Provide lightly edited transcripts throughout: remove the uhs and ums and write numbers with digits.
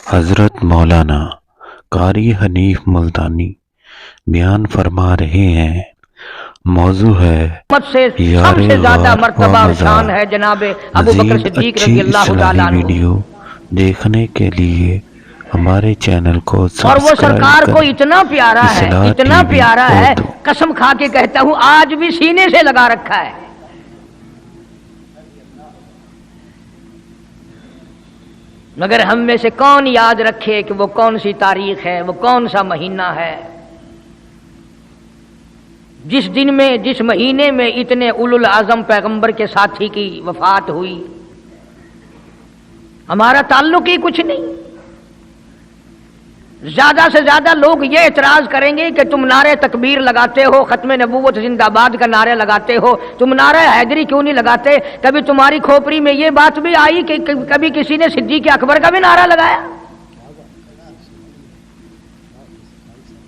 حضرت مولانا قاری حنیف ملتانی بیان فرما رہے ہیں، موضوع ہے سے سب سے زیادہ مرتبہ اور شان ہے جناب ابو بکر صدیق رضی اللہ تعالیٰ عنہ۔ ویڈیو دیکھنے کے لیے ہمارے چینل کو اور وہ سبسکرائب سرکار کو کریں۔ اتنا پیارا ہے، اصلاح اتنا ٹی وی پیارا ہے، اردو۔ قسم کھا کے کہتا ہوں آج بھی سینے سے لگا رکھا ہے۔ مگر ہم میں سے کون یاد رکھے کہ وہ کون سی تاریخ ہے، وہ کون سا مہینہ ہے جس دن میں، جس مہینے میں اتنے اولو العظم پیغمبر کے ساتھی کی وفات ہوئی۔ ہمارا تعلق ہی کچھ نہیں۔ زیادہ سے زیادہ لوگ یہ اعتراض کریں گے کہ تم نعرہ تکبیر لگاتے ہو، ختم نبوت زندہ باد کا نعرہ لگاتے ہو، تم نعرہ حیدری کیوں نہیں لگاتے؟ کبھی تمہاری کھوپڑی میں یہ بات بھی آئی کہ کبھی کسی نے صدیق اکبر کا بھی نعرہ لگایا؟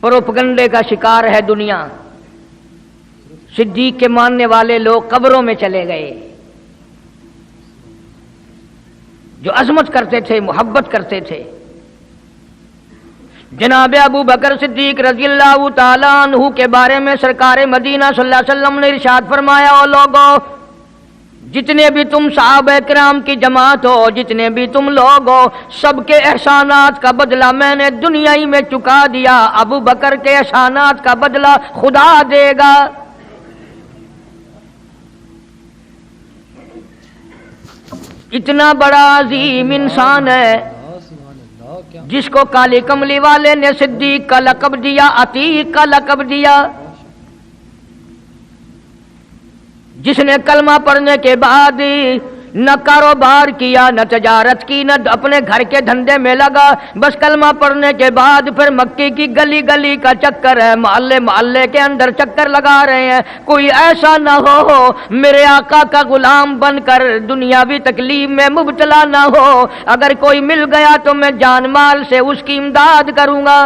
پروپگنڈے کا شکار ہے دنیا۔ صدیق کے ماننے والے لوگ قبروں میں چلے گئے، جو عظمت کرتے تھے، محبت کرتے تھے۔ جناب ابو بکر صدیق رضی اللہ تعالیٰ عنہ کے بارے میں سرکار مدینہ صلی اللہ علیہ وسلم نے ارشاد فرمایا، او لوگو، جتنے بھی تم صحابہ کرام کی جماعت ہو، جتنے بھی تم لوگ ہو، سب کے احسانات کا بدلہ میں نے دنیا ہی میں چکا دیا، ابو بکر کے احسانات کا بدلہ خدا دے گا۔ اتنا بڑا عظیم انسان ہے جس کو کالی کملی والے نے صدیق کا لقب دیا، عتیق کا لقب دیا، جس نے کلمہ پڑھنے کے بعد نہ کاروبار کیا، نہ تجارت کی، نہ اپنے گھر کے دھندے میں لگا، بس کلمہ پڑھنے کے بعد پھر مکے کی گلی گلی کا چکر ہے، محلے محلے کے اندر چکر لگا رہے ہیں۔ کوئی ایسا نہ ہو میرے آقا کا غلام بن کر دنیاوی تکلیف میں مبتلا نہ ہو، اگر کوئی مل گیا تو میں جان مال سے اس کی امداد کروں گا۔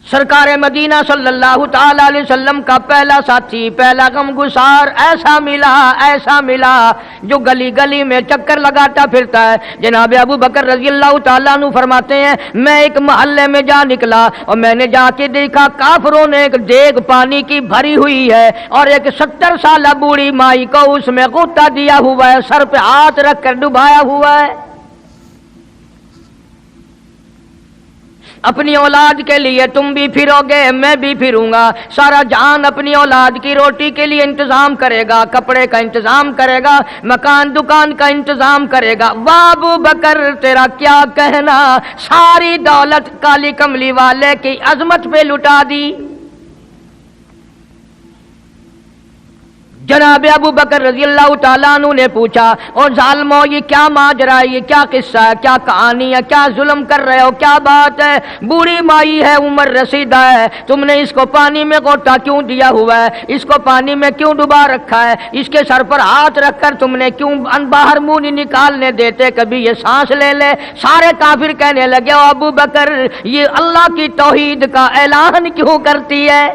سرکار مدینہ صلی اللہ تعالی علیہ وسلم کا پہلا ساتھی، پہلا غمگسار ایسا ملا جو گلی گلی میں چکر لگاتا پھرتا ہے۔ جناب ابو بکر رضی اللہ تعالیٰ عنہ فرماتے ہیں، میں ایک محلے میں جا نکلا اور میں نے جا کے دیکھا کافروں نے ایک دیگ پانی کی بھری ہوئی ہے اور ایک 70 سالہ بوڑھی مائی کو اس میں غوطہ دیا ہوا ہے، سر پہ ہاتھ رکھ کر ڈبایا ہوا ہے۔ اپنی اولاد کے لیے تم بھی پھرو گے، میں بھی پھروں گا۔ سارا جہان اپنی اولاد کی روٹی کے لیے انتظام کرے گا، کپڑے کا انتظام کرے گا، مکان دکان کا انتظام کرے گا۔ واہ ابو بکر تیرا کیا کہنا، ساری دولت کالی کملی والے کی عظمت پہ لٹا دی۔ جناب ابو بکر رضی اللہ تعالیٰ عنہ نے پوچھا، اور ظالمو یہ کیا ماجرا ہے، یہ کیا قصہ ہے، کیا کہانی ہے، کیا ظلم کر رہے ہو، کیا بات ہے؟ بوڑھی مائی ہے، عمر رسیدہ ہے، تم نے اس کو پانی میں غوطہ کیوں دیا ہوا ہے، اس کو پانی میں کیوں ڈبا رکھا ہے، اس کے سر پر ہاتھ رکھ کر تم نے کیوں باہر منہ نہیں نکالنے دیتے، کبھی یہ سانس لے لے؟ سارے کافر کہنے لگے، او ابو بکر یہ اللہ کی توحید کا اعلان کیوں کرتی ہے،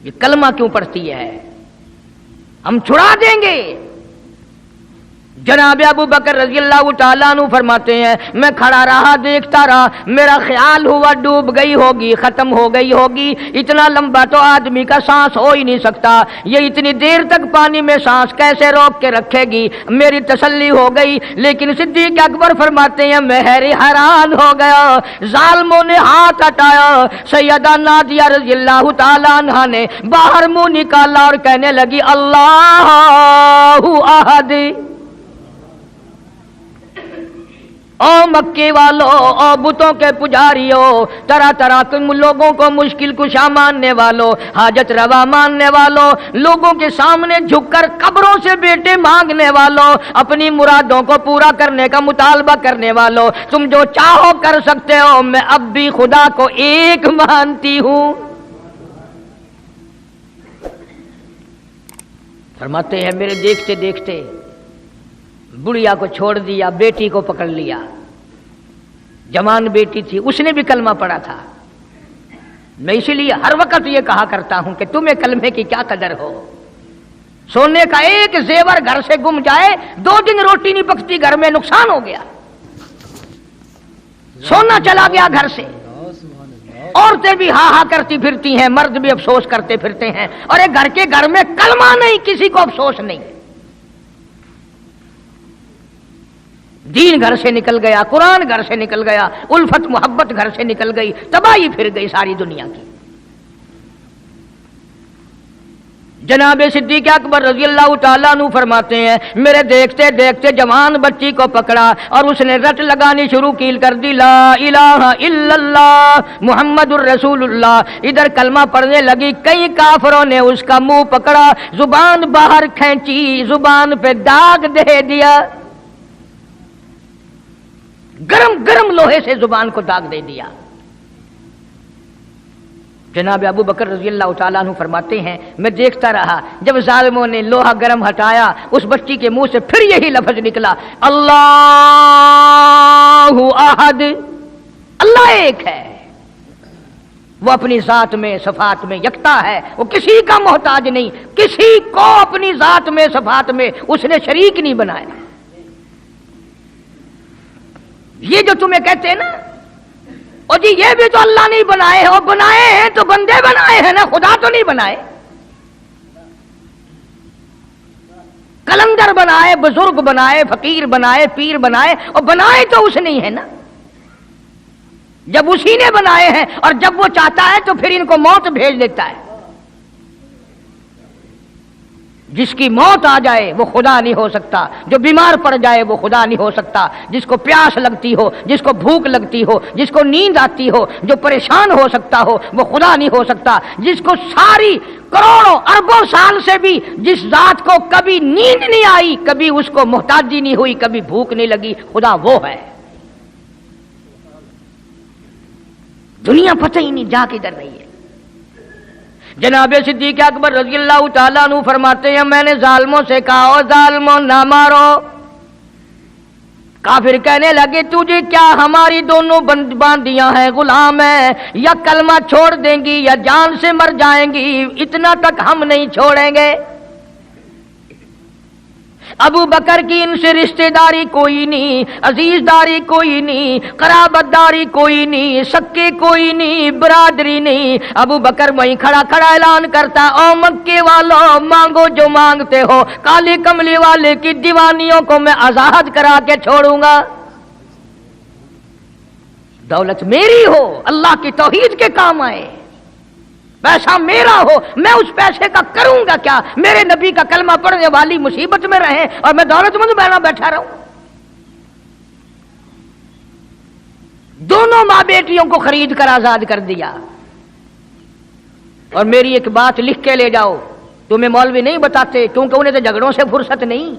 یہ کلمہ کیوں پڑھتی ہے، ہم چھڑا دیں گے۔ جناب ابو بکر رضی اللہ تعالیٰ عنہ فرماتے ہیں، میں کھڑا رہا، دیکھتا رہا، میرا خیال ہوا ڈوب گئی ہوگی، ختم ہو گئی ہوگی، اتنا لمبا تو آدمی کا سانس ہو ہی نہیں سکتا، یہ اتنی دیر تک پانی میں سانس کیسے روک کے رکھے گی؟ میری تسلی ہو گئی، لیکن صدیق اکبر فرماتے ہیں میں حیران ہو گیا۔ ظالموں نے ہاتھ ہٹایا، سیدہ نادیہ رضی اللہ تعالیٰ عنہا نے باہر منہ نکالا اور کہنے لگی، اللہ احد۔ او مکے والو، او بتوں کے پجاریوں، طرح طرح کے لوگوں کو مشکل کشا ماننے والوں، حاجت روا ماننے والوں، لوگوں کے سامنے جھک کر قبروں سے بیٹے مانگنے والوں، اپنی مرادوں کو پورا کرنے کا مطالبہ کرنے والوں، تم جو چاہو کر سکتے ہو، میں اب بھی خدا کو ایک مانتی ہوں۔ فرماتے ہیں میرے دیکھتے دیکھتے بڑھیا کو چھوڑ دیا، بیٹی کو پکڑ لیا، جوان بیٹی تھی، اس نے بھی کلمہ پڑھا تھا۔ میں اسی لیے ہر وقت یہ کہا کرتا ہوں کہ تمہیں کلمے کی کیا قدر ہو، सोने का एक जेवर घर से गुम जाए, 2 दिन रोटी नहीं पकती घर में, नुकसान हो गया। सोना चला गया घर से। औरतें भी हा हा करती फिरती हैं, मर्द भी अफसोस करते फिरते हैं, और एक घर में कलमा नहीं, किसी को अफसोस नहीं। दीन घर से निकल गया, कुरान घर से निकल गया, उल्फत मोहब्बत घर से निकल गई, तबाही फिर गई सारी दुनिया की। जनाब सिद्दीक अकबर रजी अल्लाह ताला अन्हु फरमाते हैं, मेरे देखते देखते जवान बच्ची को पकड़ा और उसने रट लगानी शुरू की कर दी, ला इलाहा इल्लल्लाह मुहम्मदुर रसूलुल्लाह। इधर कलमा पढ़ने लगी, कई काफरों ने उसका मुंह पकड़ा, जुबान बाहर खींची, जुबान पे दाग दे दिया, गरम गरम लोहे से जुबान को दाग दे दिया। जनाब अबू बकर रजी अल्लाह ताला अन्हु फरमाते हैं, मैं देखता रहा, जब जालिमों ने लोहा गरम हटाया, उस बच्ची के मुंह से फिर यही लफ्ज निकला, अल्लाहु अहद, अल्लाह एक है। वो अपनी जात में सफात में यकता है, वो किसी का मोहताज नहीं, किसी को अपनी जात में सफात में उसने शरीक नहीं बनाया। ये जो तुम्हें कहते हैं ना, और जी ये भी तो अल्लाह नहीं बनाए, और बनाए हैं तो बंदे बनाए हैं ना, खुदा तो नहीं बनाए। कलंदर बनाए, बुजुर्ग बनाए, फकीर बनाए, पीर बनाए, और बनाए तो उसने ही है ना। जब उसी ने बनाए हैं और जब वो चाहता है तो फिर इनको मौत भेज देता है। जिसकी मौत आ जाए वो खुदा नहीं हो सकता, जो बीमार पड़ जाए वो खुदा नहीं हो सकता, जिसको प्यास लगती हो, जिसको भूख लगती हो, जिसको नींद आती हो, जो परेशान हो सकता हो वो खुदा नहीं हो सकता। जिसको सारी करोड़ों अरबों साल से भी जिस जात को कभी नींद नहीं आई, कभी उसको मोहताजी नहीं हुई, कभी भूख नहीं लगी, खुदा वो है। दुनिया पता ही नहीं जा किधर रही है। जनाब सिद्दीक अकबर रज़ी अल्लाह ताला अन्हु फरमाते हैं, मैंने जालिमों से कहा, ओ जालिमों ना मारो। काफिर कहने लगे, तुझे क्या हमारी दोनों बांदियां हैं, गुलाम है, या कलमा छोड़ देंगी या जान से मर जाएंगी, इतना तक हम नहीं छोड़ेंगे। अबू बकर की इनसे रिश्तेदारी कोई नहीं, अजीजदारी कोई नहीं, कराबतदारी कोई नहीं, सक्के कोई नहीं, बरादरी नहीं। अबू बकर वहीं खड़ा खड़ा ऐलान करता, ओ मक्के वालों, मांगो जो मांगते हो, काली कमली वाले की दीवानियों को मैं आजाद करा के छोड़ूंगा। दौलत मेरी हो, अल्लाह की तौहीद के काम आए, पैसा मेरा हो, मैं उस पैसे का करूंगा क्या? मेरे नबी का कलमा पढ़ने वाली मुसीबत में रहे और मैं दौलतमंद बना बैठा रहूं। दोनों मां बेटियों को खरीद कर आजाद कर दिया। और मेरी एक बात लिख के ले जाओ, तुम्हें मौलवी नहीं बताते क्योंकि उन्हें तो झगड़ों से फुर्सत नहीं।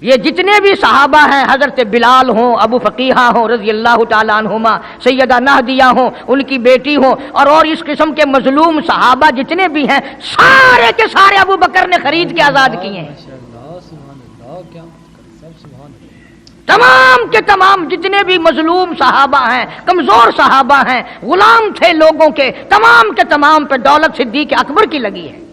ये जितने भी सहाबा हैं, हजरत बिलाल हों, अबू फकीहा हों रज़ी अल्लाह ताला अन्हुमा, सैयदा नादिया हों, उनकी बेटी हों, और इस किस्म के मजलूम सहाबा जितने भी हैं, सारे के सारे अबू बकर ने खरीद के आजाद किए हैं। तमाम के तमाम जितने भी मजलूम सहाबा हैं, कमजोर सहाबा हैं, गुलाम थे लोगों के तमाम पे दौलत सिद्दीक अकबर की लगी है।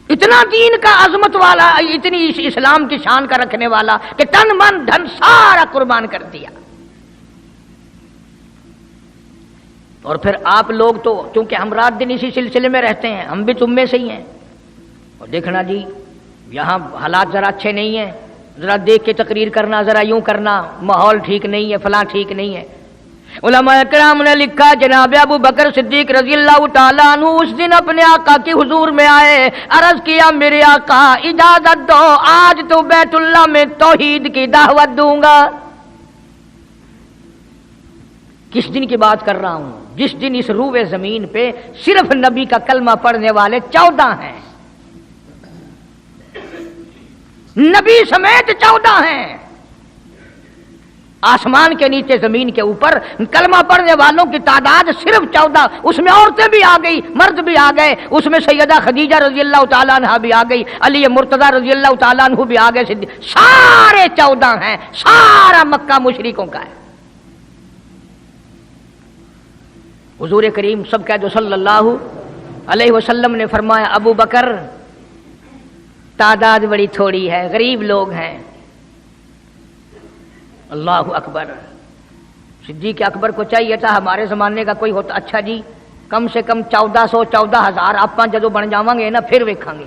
इतना दीन का अजमत वाला, इतनी इस्लाम की शान का रखने वाला कि तन मन धन सारा कुर्बान कर दिया। और फिर आप लोग तो क्योंकि हम रात दिन इसी सिलसिले में रहते हैं, हम भी तुम में से ही हैं। और देखना जी, यहां हालात जरा अच्छे नहीं है, जरा देख के तकरीर करना, जरा यूं करना, माहौल ठीक नहीं है, फलां ठीक नहीं है। उलमा इकराम ने लिखा, जनाब अबू बकर सिद्दीक रज़ी अल्लाह ताला अन्हु उस दिन अपने आका की हुजूर में आए, अर्ज किया, मेरे आका इजाजत दो, आज तो बैतुल्लाह में तौहीद की दावत दूंगा। किस दिन की बात कर रहा हूं? जिस दिन इस रूए जमीन पे सिर्फ नबी का कलमा पढ़ने वाले 14 हैं, नबी समेत 14 हैं। आसमान के नीचे जमीन के ऊपर कलमा पढ़ने वालों की तादाद सिर्फ 14, उसमें औरतें भी आ गई, मर्द भी आ गए, उसमें सैयदा खदीजा रज़ी अल्लाह ताला अन्हा भी आ गई, अली मुर्तजा रज़ी अल्लाह ताला अन्हु भी आ गए, सारे 14 हैं। सारा मक्का मुशरिकों का है। हुजूर करीम सब कह दो सल्लल्लाहु علیہ وسلم نے فرمایا ابو بکر تعداد بڑی تھوڑی ہے، غریب لوگ ہیں۔ اللہ اکبر۔ صدیق اکبر کو چاہیے تھا ہمارے زمانے کا کوئی ہوتا اچھا جی کم سے کم 1400-14,000 آپ جدو بن جاواں گے نا پھر ویکھاں گے۔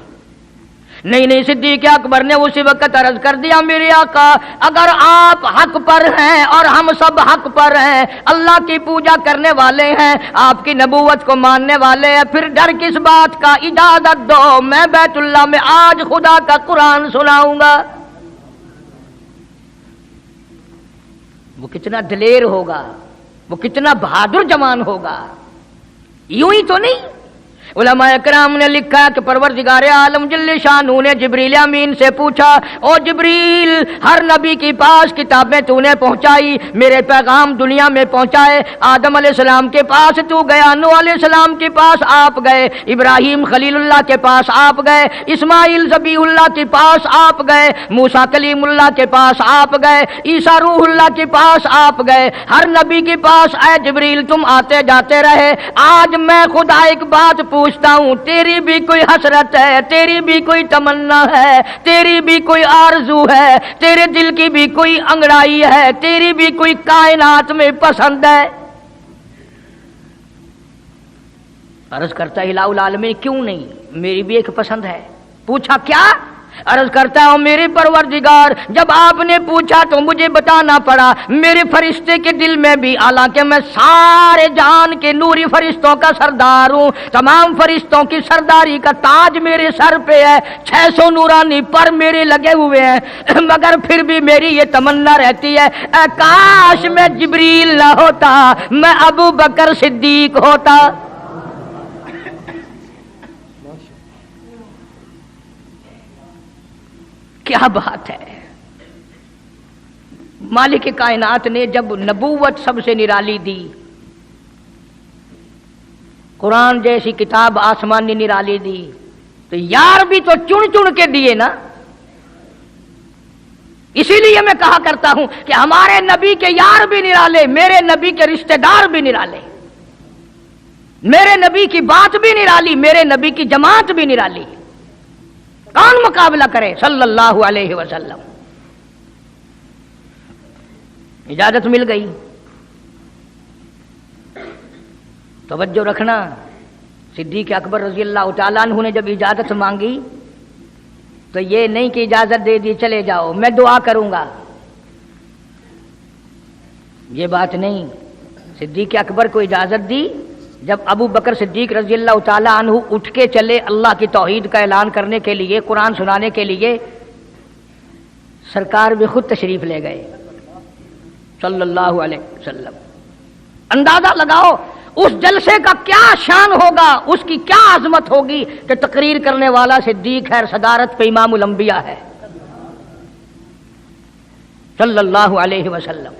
نہیں، صدیق اکبر نے اسی وقت عرض کر دیا میرے آقا اگر آپ حق پر ہیں اور ہم سب حق پر ہیں، اللہ کی پوجا کرنے والے ہیں، آپ کی نبوت کو ماننے والے ہیں، پھر ڈر کس بات کا؟ اجازت دو میں بیت اللہ میں آج خدا کا قرآن سناؤں گا۔ وہ کتنا دلیر ہوگا، وہ کتنا بہادر جوان ہوگا۔ یوں ہی تو نہیں، علماء کرام نے لکھا کہ پروردگار عالم جل شانہ نے جبریل امین سے پوچھا او جبریل ہر نبی کے پاس کتابیں تو نے پہنچائی، میرے پیغام دنیا میں پہنچائے، آدم علیہ السلام کے پاس تو گیا، نوح علیہ السلام کے پاس آپ گئے، ابراہیم خلیل اللہ کے پاس آپ گئے، اسماعیل ذبیح اللہ کے پاس آپ گئے، موسیٰ کلیم اللہ کے پاس آپ گئے، عیسیٰ روح اللہ کے پاس آپ گئے، ہر نبی کے پاس اے جبریل تم آتے جاتے رہے۔ آج میں خدا ایک بات پوچھتا ہوں، تیری بھی کوئی حسرت ہے، تیری بھی کوئی تمنا ہے، تیری بھی کوئی آرزو ہے، تیرے دل کی بھی کوئی انگڑائی ہے، تیری بھی کوئی کائنات میں پسند ہے؟ عرض کرتا ہے الہ العالمین کیوں نہیں، میری بھی ایک پسند ہے۔ پوچھا کیا؟ عرض کرتا ہوں میرے پروردگار جب آپ نے پوچھا تو مجھے بتانا پڑا، میرے فرشتے کے دل میں بھی، حالانکہ میں سارے جہان کے نوری فرشتوں کا سردار ہوں، تمام فرشتوں کی سرداری کا تاج میرے سر پہ ہے، 600 نورانی پر میرے لگے ہوئے ہیں، مگر پھر بھی میری یہ تمنا رہتی ہے اے کاش میں جبریل نہ ہوتا، میں ابو بکر صدیق ہوتا۔ کیا بات ہے! مالک کائنات نے جب نبوت سب سے نرالی دی، قرآن جیسی کتاب آسمانی نرالی دی، تو یار بھی تو چن چن کے دیے نا۔ اسی لیے میں کہا کرتا ہوں کہ ہمارے نبی کے یار بھی نرالے، میرے نبی کے رشتہ دار بھی نرالے، میرے نبی کی بات بھی نرالی، میرے نبی کی جماعت بھی نرالی۔ کون مقابلہ کرے صلی اللہ علیہ وسلم؟ اجازت مل گئی۔ توجہ رکھنا، صدیق اکبر رضی اللہ تعالیٰ عنہ نے جب اجازت مانگی تو یہ نہیں کہ اجازت دے دی چلے جاؤ میں دعا کروں گا، یہ بات نہیں۔ صدیق اکبر کو اجازت دی، جب ابو بکر صدیق رضی اللہ تعالیٰ عنہ اٹھ کے چلے اللہ کی توحید کا اعلان کرنے کے لیے، قرآن سنانے کے لیے، سرکار بھی خود تشریف لے گئے صلی اللہ علیہ وسلم۔ اندازہ لگاؤ اس جلسے کا کیا شان ہوگا، اس کی کیا عظمت ہوگی کہ تقریر کرنے والا صدیق ہے، صدارت پہ امام الانبیاء ہے صلی اللہ علیہ وسلم۔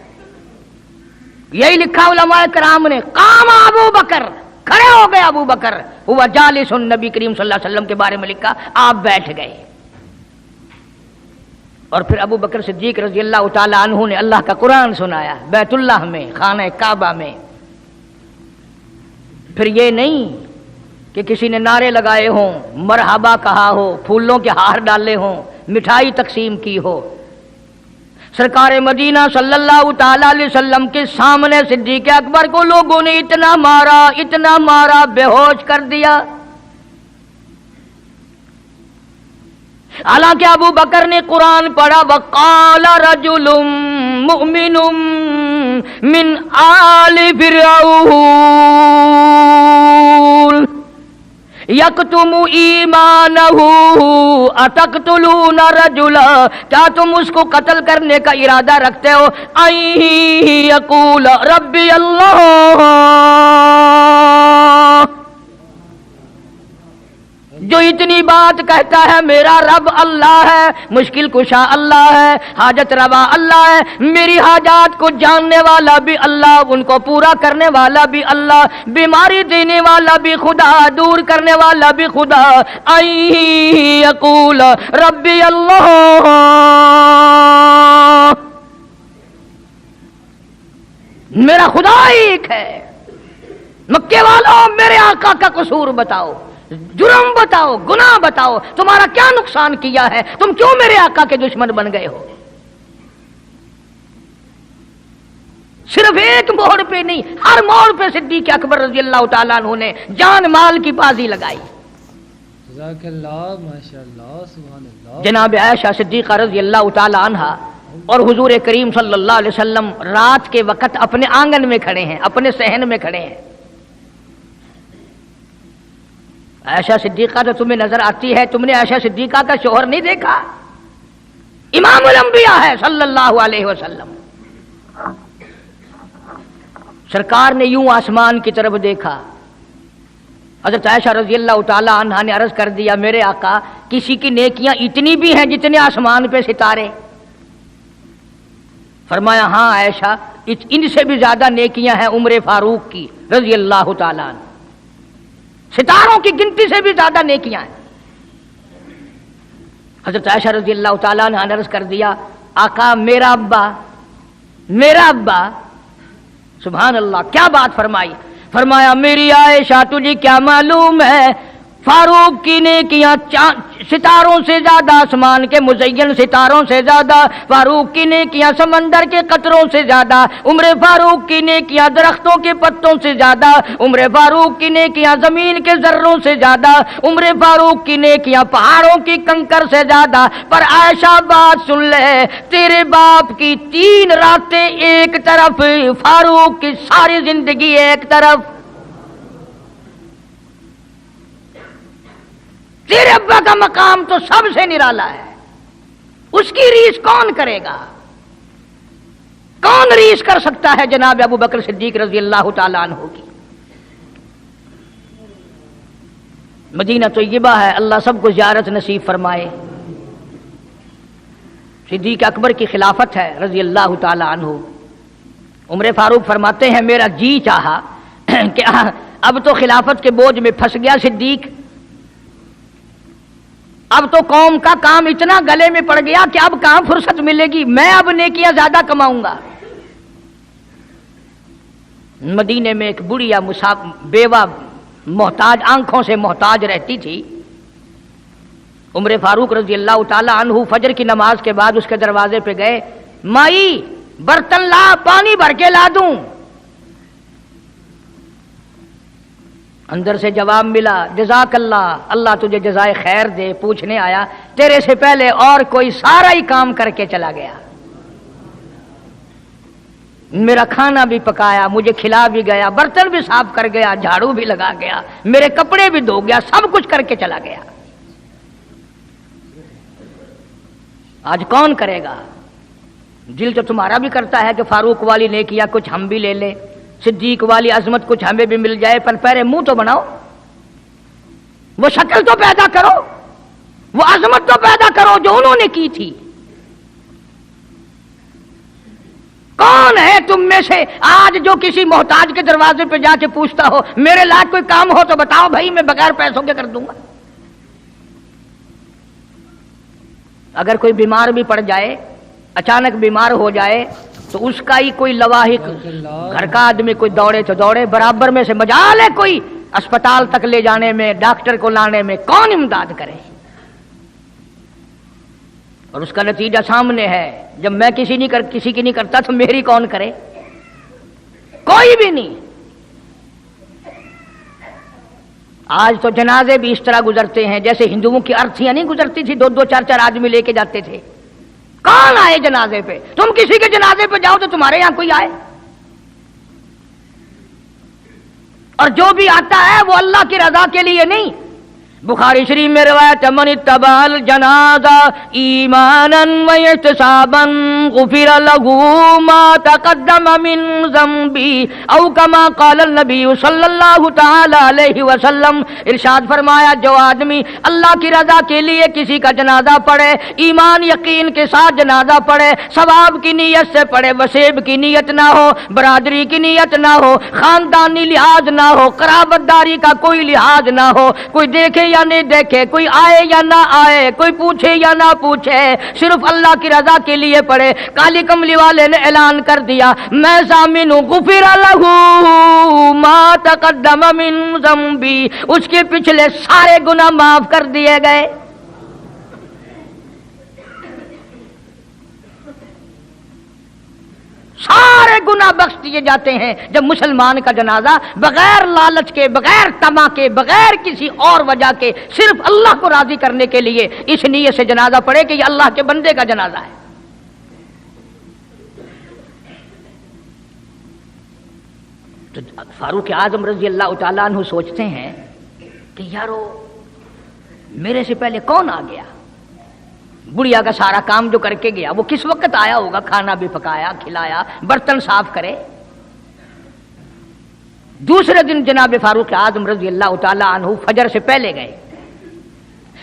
یہی لکھا علماء کرام نے، قام ابو بکر، کھڑے ہو گئے ابو بکر، ہوا جالس، نبی کریم صلی اللہ علیہ وسلم کے بارے میں لکھا آپ بیٹھ گئے۔ اور پھر ابو بکر صدیق رضی اللہ تعالی عنہ نے اللہ کا قرآن سنایا بیت اللہ میں، خانہ کعبہ میں۔ پھر یہ نہیں کہ کسی نے نعرے لگائے ہوں، مرحبا کہا ہو، پھولوں کے ہار ڈالے ہوں، مٹھائی تقسیم کی ہو۔ سرکار مدینہ صلی اللہ تعالی علیہ وسلم کے سامنے صدیق اکبر کو لوگوں نے اتنا مارا بے ہوش کر دیا۔ حالانکہ ابو بکر نے قرآن پڑھا، وقال رجل مؤمن من آل فرعون یکتم ایمانہ اتقتلون رجلا، کیا تم اس کو قتل کرنے کا ارادہ رکھتے ہو؟ ان یقول ربی اللہ، جو اتنی بات کہتا ہے میرا رب اللہ ہے، مشکل کشا اللہ ہے، حاجت روا اللہ ہے، میری حاجات کو جاننے والا بھی اللہ، ان کو پورا کرنے والا بھی اللہ، بیماری دینے والا بھی خدا، دور کرنے والا بھی خدا۔ ان یقول ربی اللہ، میرا خدا ایک ہے۔ مکے والوں میرے آقا کا قصور بتاؤ، جرم بتاؤ، گناہ بتاؤ، تمہارا کیا نقصان کیا ہے، تم کیوں میرے آقا کے دشمن بن گئے ہو؟ صرف ایک موڑ پہ نہیں، ہر موڑ پہ صدیق اکبر رضی اللہ تعالیٰ عنہ نے جان مال کی بازی لگائی۔ جزاک اللہ، ماشاءاللہ، سبحان اللہ۔ جناب عائشہ صدیقہ رضی اللہ تعالیٰ عنہا اور حضور کریم صلی اللہ علیہ وسلم رات کے وقت اپنے آنگن میں کھڑے ہیں، اپنے صحن میں کھڑے ہیں۔ عائشہ صدیقہ تو تمہیں نظر آتی ہے، تم نے عائشہ صدیقہ کا شوہر نہیں دیکھا؟ امام الانبیاء ہے صلی اللہ علیہ وسلم۔ سرکار نے یوں آسمان کی طرف دیکھا، حضرت عائشہ رضی اللہ تعالیٰ عنہا نے عرض کر دیا، میرے آقا کسی کی نیکیاں اتنی بھی ہیں جتنے آسمان پہ ستارے؟ فرمایا ہاں عائشہ، ان سے بھی زیادہ نیکیاں ہیں عمر فاروق کی رضی اللہ تعالیٰ عنہ، ستاروں کی گنتی سے بھی زیادہ نیکیاں ہیں۔ حضرت عائشہ رضی اللہ تعالیٰ عنہ نے عرض کر دیا، آقا میرا ابا، سبحان اللہ، کیا بات فرمائی؟ فرمایا میری عائشہ تجھے کیا معلوم ہے، فاروق کی نیکیاں ستاروں سے زیادہ، آسمان کے مزین ستاروں سے زیادہ، فاروق کی نیکیاں سمندر کے قطروں سے زیادہ، عمر فاروق کی نیکیاں درختوں کے پتوں سے زیادہ، عمر فاروق کی نیکیاں زمین کے ذروں سے زیادہ، عمر فاروق کی نیکیاں پہاڑوں کی کنکر سے زیادہ۔ پر عائشہ بات سن لے، تیرے باپ کی 3 راتیں ایک طرف، فاروق کی ساری زندگی ایک طرف۔ تیرے ابا کا مقام تو سب سے نرالا ہے، اس کی ریس کون کرے گا؟ کون ریس کر سکتا ہے جناب ابو بکر صدیق رضی اللہ تعالیٰ عنہ کی؟ مدینہ طیبہ ہے، اللہ سب کو زیارت نصیب فرمائے۔ صدیق اکبر کی خلافت ہے رضی اللہ تعالیٰ عنہ۔ عمر فاروق فرماتے ہیں میرا جی چاہا کہ اب تو خلافت کے بوجھ میں پھنس گیا صدیق، اب تو قوم کا کام اتنا گلے میں پڑ گیا کہ اب کہاں فرصت ملے گی، میں اب نیکیاں زیادہ کماؤں گا۔ مدینے میں ایک بڑھیا بیوہ محتاج، آنکھوں سے محتاج رہتی تھی۔ عمر فاروق رضی اللہ تعالیٰ عنہ فجر کی نماز کے بعد اس کے دروازے پہ گئے، مائی برتن لا، پانی بھر کے لا دوں؟ اندر سے جواب ملا، جزاک اللہ، اللہ تجھے جزائے خیر دے۔ پوچھنے آیا تیرے سے پہلے اور کوئی سارا ہی کام کر کے چلا گیا، میرا کھانا بھی پکایا، مجھے کھلا بھی گیا، برتن بھی صاف کر گیا، جھاڑو بھی لگا گیا، میرے کپڑے بھی دھو گیا، سب کچھ کر کے چلا گیا۔ آج کون کرے گا؟ دل تو تمہارا بھی کرتا ہے کہ فاروق والی نیکیاں کچھ ہم بھی لے لیں، صدیق والی عظمت کچھ ہمیں بھی مل جائے، پر پہلے منہ تو بناؤ، وہ شکل تو پیدا کرو، وہ عظمت تو پیدا کرو جو انہوں نے کی تھی۔ کون ہے تم میں سے آج جو کسی محتاج کے دروازے پہ جا کے پوچھتا ہو میرے لائق کوئی کام ہو تو بتاؤ بھائی، میں بغیر پیسوں کے کر دوں گا؟ اگر کوئی بیمار بھی پڑ جائے، اچانک بیمار ہو جائے، تو اس کا ہی کوئی لواحق، گھر کا آدمی کوئی دوڑے تو دوڑے، برابر میں سے مجال ہے کوئی اسپتال تک لے جانے میں، ڈاکٹر کو لانے میں، کون امداد کرے؟ اور اس کا نتیجہ سامنے ہے، جب میں کسی کی نہیں کرتا تو میری کون کرے؟ کوئی بھی نہیں۔ آج تو جنازے بھی اس طرح گزرتے ہیں جیسے ہندوؤں کی ارتھیاں نہیں گزرتی تھی، 2 4 آدمی لے کے جاتے تھے۔ کون آئے جنازے پہ؟ تم کسی کے جنازے پہ جاؤ تو تمہارے یہاں کوئی آئے؟ اور جو بھی آتا ہے وہ اللہ کی رضا کے لیے نہیں۔ بخاری شریف میں روایت، من اتبع الجنازہ ایمانا واحتسابا غفر له ما تقدم من ذنبه او کما قال النبی صلی اللہ تعالی علیہ وسلم۔ ارشاد فرمایا جو آدمی اللہ کی رضا کے لیے کسی کا جنازہ پڑھے، ایمان یقین کے ساتھ جنازہ پڑھے، ثواب کی نیت سے پڑھے، وسیب کی نیت نہ ہو، برادری کی نیت نہ ہو، خاندانی لحاظ نہ ہو، قرابت داری کا کوئی لحاظ نہ ہو، کوئی دیکھے या नहीं देखे, कोई आए या ना आए, कोई पूछे या ना पूछे, सिर्फ अल्लाह की रजा के लिए पढ़े। काली कमली वाले ने ऐलान कर दिया, मैं जामिन हूं गुफिर लहू मा तक़द्दम मिन ज़म्बी, उसके पिछले सारे गुनाह माफ कर दिए गए। सारे गुनाह बख्श दिए जाते हैं जब मुसलमान का जनाजा बगैर लालच के, बगैर तमा के, बगैर किसी और वजह के, सिर्फ अल्लाह को राजी करने के लिए इस नीयत से जनाजा पढ़े कि ये अल्लाह के बंदे का जनाजा है। तो फारूक आजम रजी अल्लाह तआला अन्हु सोचते हैं कि यारो मेरे से पहले कौन आ गया, बुढ़िया का सारा काम जो करके गया वो किस वक्त आया होगा, खाना भी पकाया, खिलाया, बर्तन साफ करे। दूसरे दिन जनाब फारूक आजम रजी अल्लाह तआला अन्हु फजर से पहले गए।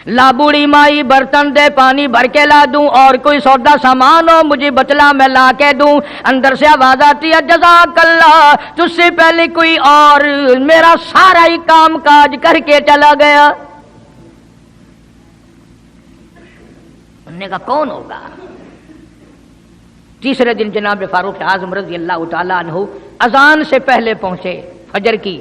ला बूढ़ी माई बर्तन दे, पानी भर के ला दूं, और कोई सौदा सामान हो मुझे बतला मैं ला के दूं। अंदर से आवाज आती है, जज़ाकल्लाह, तुझसे पहले कोई और मेरा सारा ही काम काज करके चला गया। उन्होंने कहा कौन होगा। तीसरे दिन जनाब फारूक आजम रजी अल्लाह तआला अन्हु अजान से पहले पहुंचे फजर की,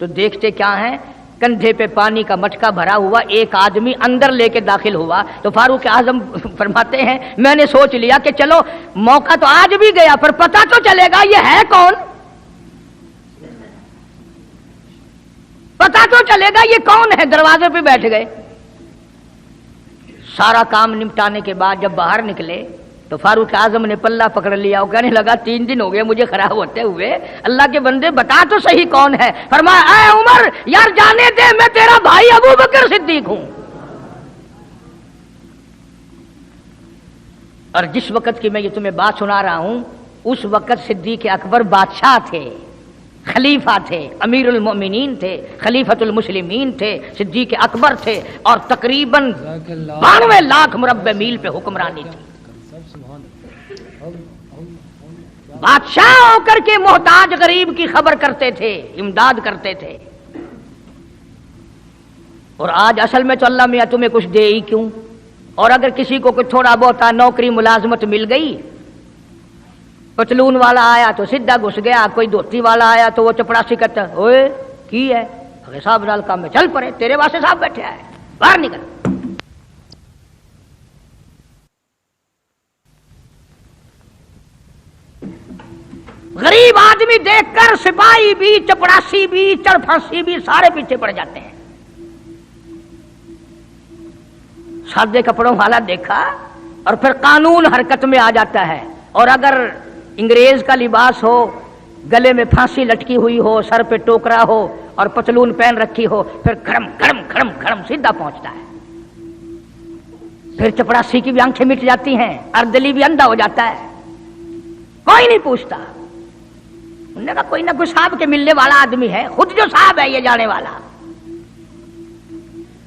तो देखते क्या है, कंधे पे पानी का मटका भरा हुआ एक आदमी अंदर लेके दाखिल हुआ। तो फारूक आजम फरमाते हैं, मैंने सोच लिया कि चलो मौका तो आज भी गया, पर पता तो चलेगा ये है कौन, पता तो चलेगा ये कौन है। दरवाजे पे बैठ गए। सारा काम निपटाने के बाद जब बाहर निकले तो फारूक आजम ने पल्ला पकड़ लिया और कहने लगा, 3 दिन हो गए मुझे खराब होते हुए, अल्लाह के बंदे बता तो सही कौन है। फरमाया, ऐ उमर यार जाने दे, मैं तेरा भाई अबू बकर सिद्दीक हूं। और जिस वक्त की मैं ये तुम्हें बात सुना रहा हूं, उस वक्त सिद्दीक अकबर बादशाह थे, खलीफा थे, अमीरुल मोमिनीन थे, खलीफतुल मुस्लिमीन थे, सिद्दीक अकबर थे, और तकरीबन 92 लाख मुरब्बे मील पे हुक्मरानी थी। बादशाह होकर के मोहताज गरीब की खबर करते थे, इमदाद करते थे। और आज असल में तो अल्लाह मियां तुम्हें कुछ दे ही क्यों, और अगर किसी को कुछ थोड़ा बहुत नौकरी मुलाजमत मिल गई, पतलून वाला आया तो सीधा घुस गया, कोई धोती वाला आया तो वो चपड़ासी कहता, ओए की है, अरे साहब नाल काम में चल पड़े, तेरे वास्ते साहब बैठे आए, बाहर निकल। गरीब आदमी देखकर सिपाही भी, चपड़ासी भी, चरफांसी भी सारे पीछे पड़ जाते हैं। सादे कपड़ों वाला देखा और फिर कानून हरकत में आ जाता है। और अगर अंग्रेज का लिबास हो, गले में फांसी लटकी हुई हो, सर पे टोकरा हो और पतलून पहन रखी हो, फिर खड़म खड़म खड़म खड़म सीधा पहुंचता है। फिर चपड़ासी की भी आंखें मिट जाती हैं, अर्दली भी अंधा हो जाता है, कोई नहीं पूछता। उन्होंने कहा कोई ना कोई साहब के मिलने वाला आदमी है, खुद जो साहब है ये जाने वाला।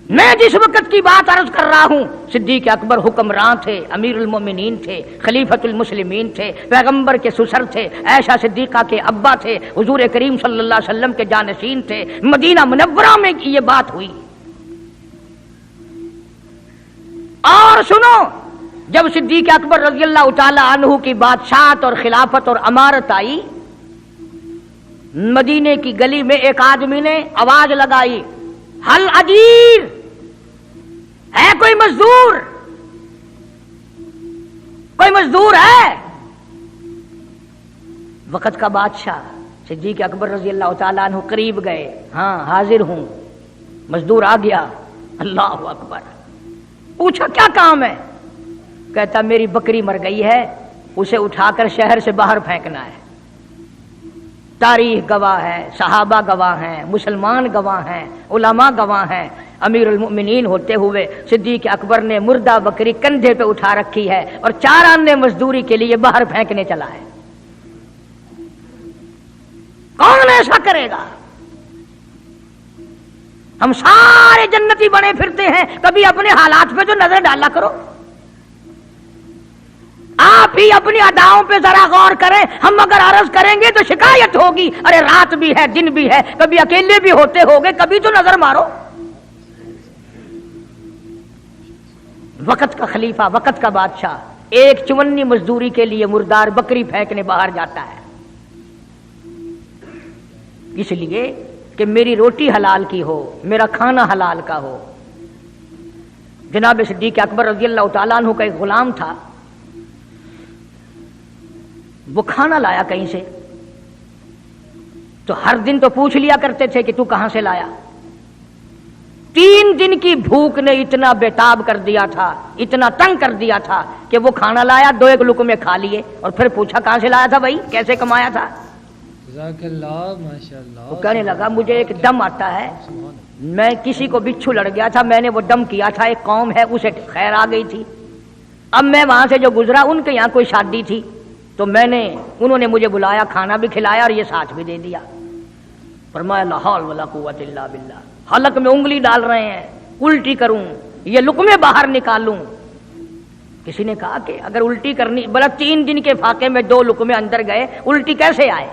मैं जिस वक्त की बात अर्ज कर रहा हूं, सिद्दीक अकबर हुक्मरान थे, अमीरुल मोमिनीन थे, खलीफतुल मुस्लिमीन थे, पैगंबर के सुसर थे, ऐशा सिद्दीका के अब्बा थे, हुजूर करीम सल्लल्लाहु अलैहि वसल्लम के जानशीन थे। मदीना मुनव्वरा में ये बात हुई। और सुनो, जब सिद्दीक अकबर रज़ियल्लाहु ताला अन्हु की बादशाहत और खिलाफत और अमारत आई, मदीने की गली में एक आदमी ने आवाज लगाई, हल अजीर, है कोई मजदूर, कोई मजदूर है। वक्त का बादशाह सिद्दीक अकबर रज़ियल्लाहु ताला अन्हु करीब गए, हाँ हाजिर हूं। मजदूर आ गया, अल्लाहु अकबर। पूछा क्या काम है? कहता मेरी बकरी मर गई है, उसे उठाकर शहर से बाहर फेंकना है। तारीख गवाह है, सहाबा गवाह हैं, मुसलमान गवाह हैं, उलमा गवाह हैं। अमीरुल मोमिनीन होते हुए सिद्दीक अकबर ने मुर्दा बकरी कंधे पे उठा रखी है और 4 आने मजदूरी के लिए बाहर फेंकने चला है। कौन ऐसा करेगा? हम सारे जन्नती बने फिरते हैं, कभी अपने हालात पे जो नजर डाला करो। आप ही अपनी अदाओं पे जरा गौर करें। हम अगर अर्ज करेंगे तो शिकायत होगी, अरे रात भी है दिन भी है, कभी अकेले भी होते होगे, कभी तो नजर मारो। वक़्त का खलीफा, वक़्त का बादशाह, एक चुवन्नी मजदूरी के लिए मुर्दार बकरी फेंकने बाहर जाता है, इसलिए कि मेरी रोटी हलाल की हो, मेरा खाना हलाल का हो। जनाब सिद्दीक़ अकबर रज़ियल्लाहु ताला अन्हु का एक गुलाम था, वो खाना लाया कहीं से, तो हर दिन तो पूछ लिया करते थे कि तू कहां से लाया। 3 दिन की भूख ने इतना बेताब कर दिया था, इतना तंग कर दिया था कि वो खाना लाया, 2-1 लुक़मे खा लिए और फिर पूछा कहां से लाया था भाई, कैसे कमाया था। माशाअल्लाह। वो कहने लगा मुझे एक दम आता है, मैं किसी को बिच्छू लड़ गया था, मैंने वो दम किया था, एक कौम है उसे खैर आ गई थी, अब मैं वहां से जो गुजरा उनके यहाँ कोई शादी थी, तो उन्होंने मुझे बुलाया, खाना भी खिलाया और ये साथ भी दे दिया। फरमाया ला हौल वला कुव्वत इल्ला बिल्लाह, हलक में उंगली डाल रहे हैं, उल्टी करूं, ये लुक़मे बाहर निकालूं। किसी ने कहा कि अगर उल्टी करनी, बोला 3 दिन के फाके में 2 लुक़मे अंदर गए, उल्टी कैसे आए।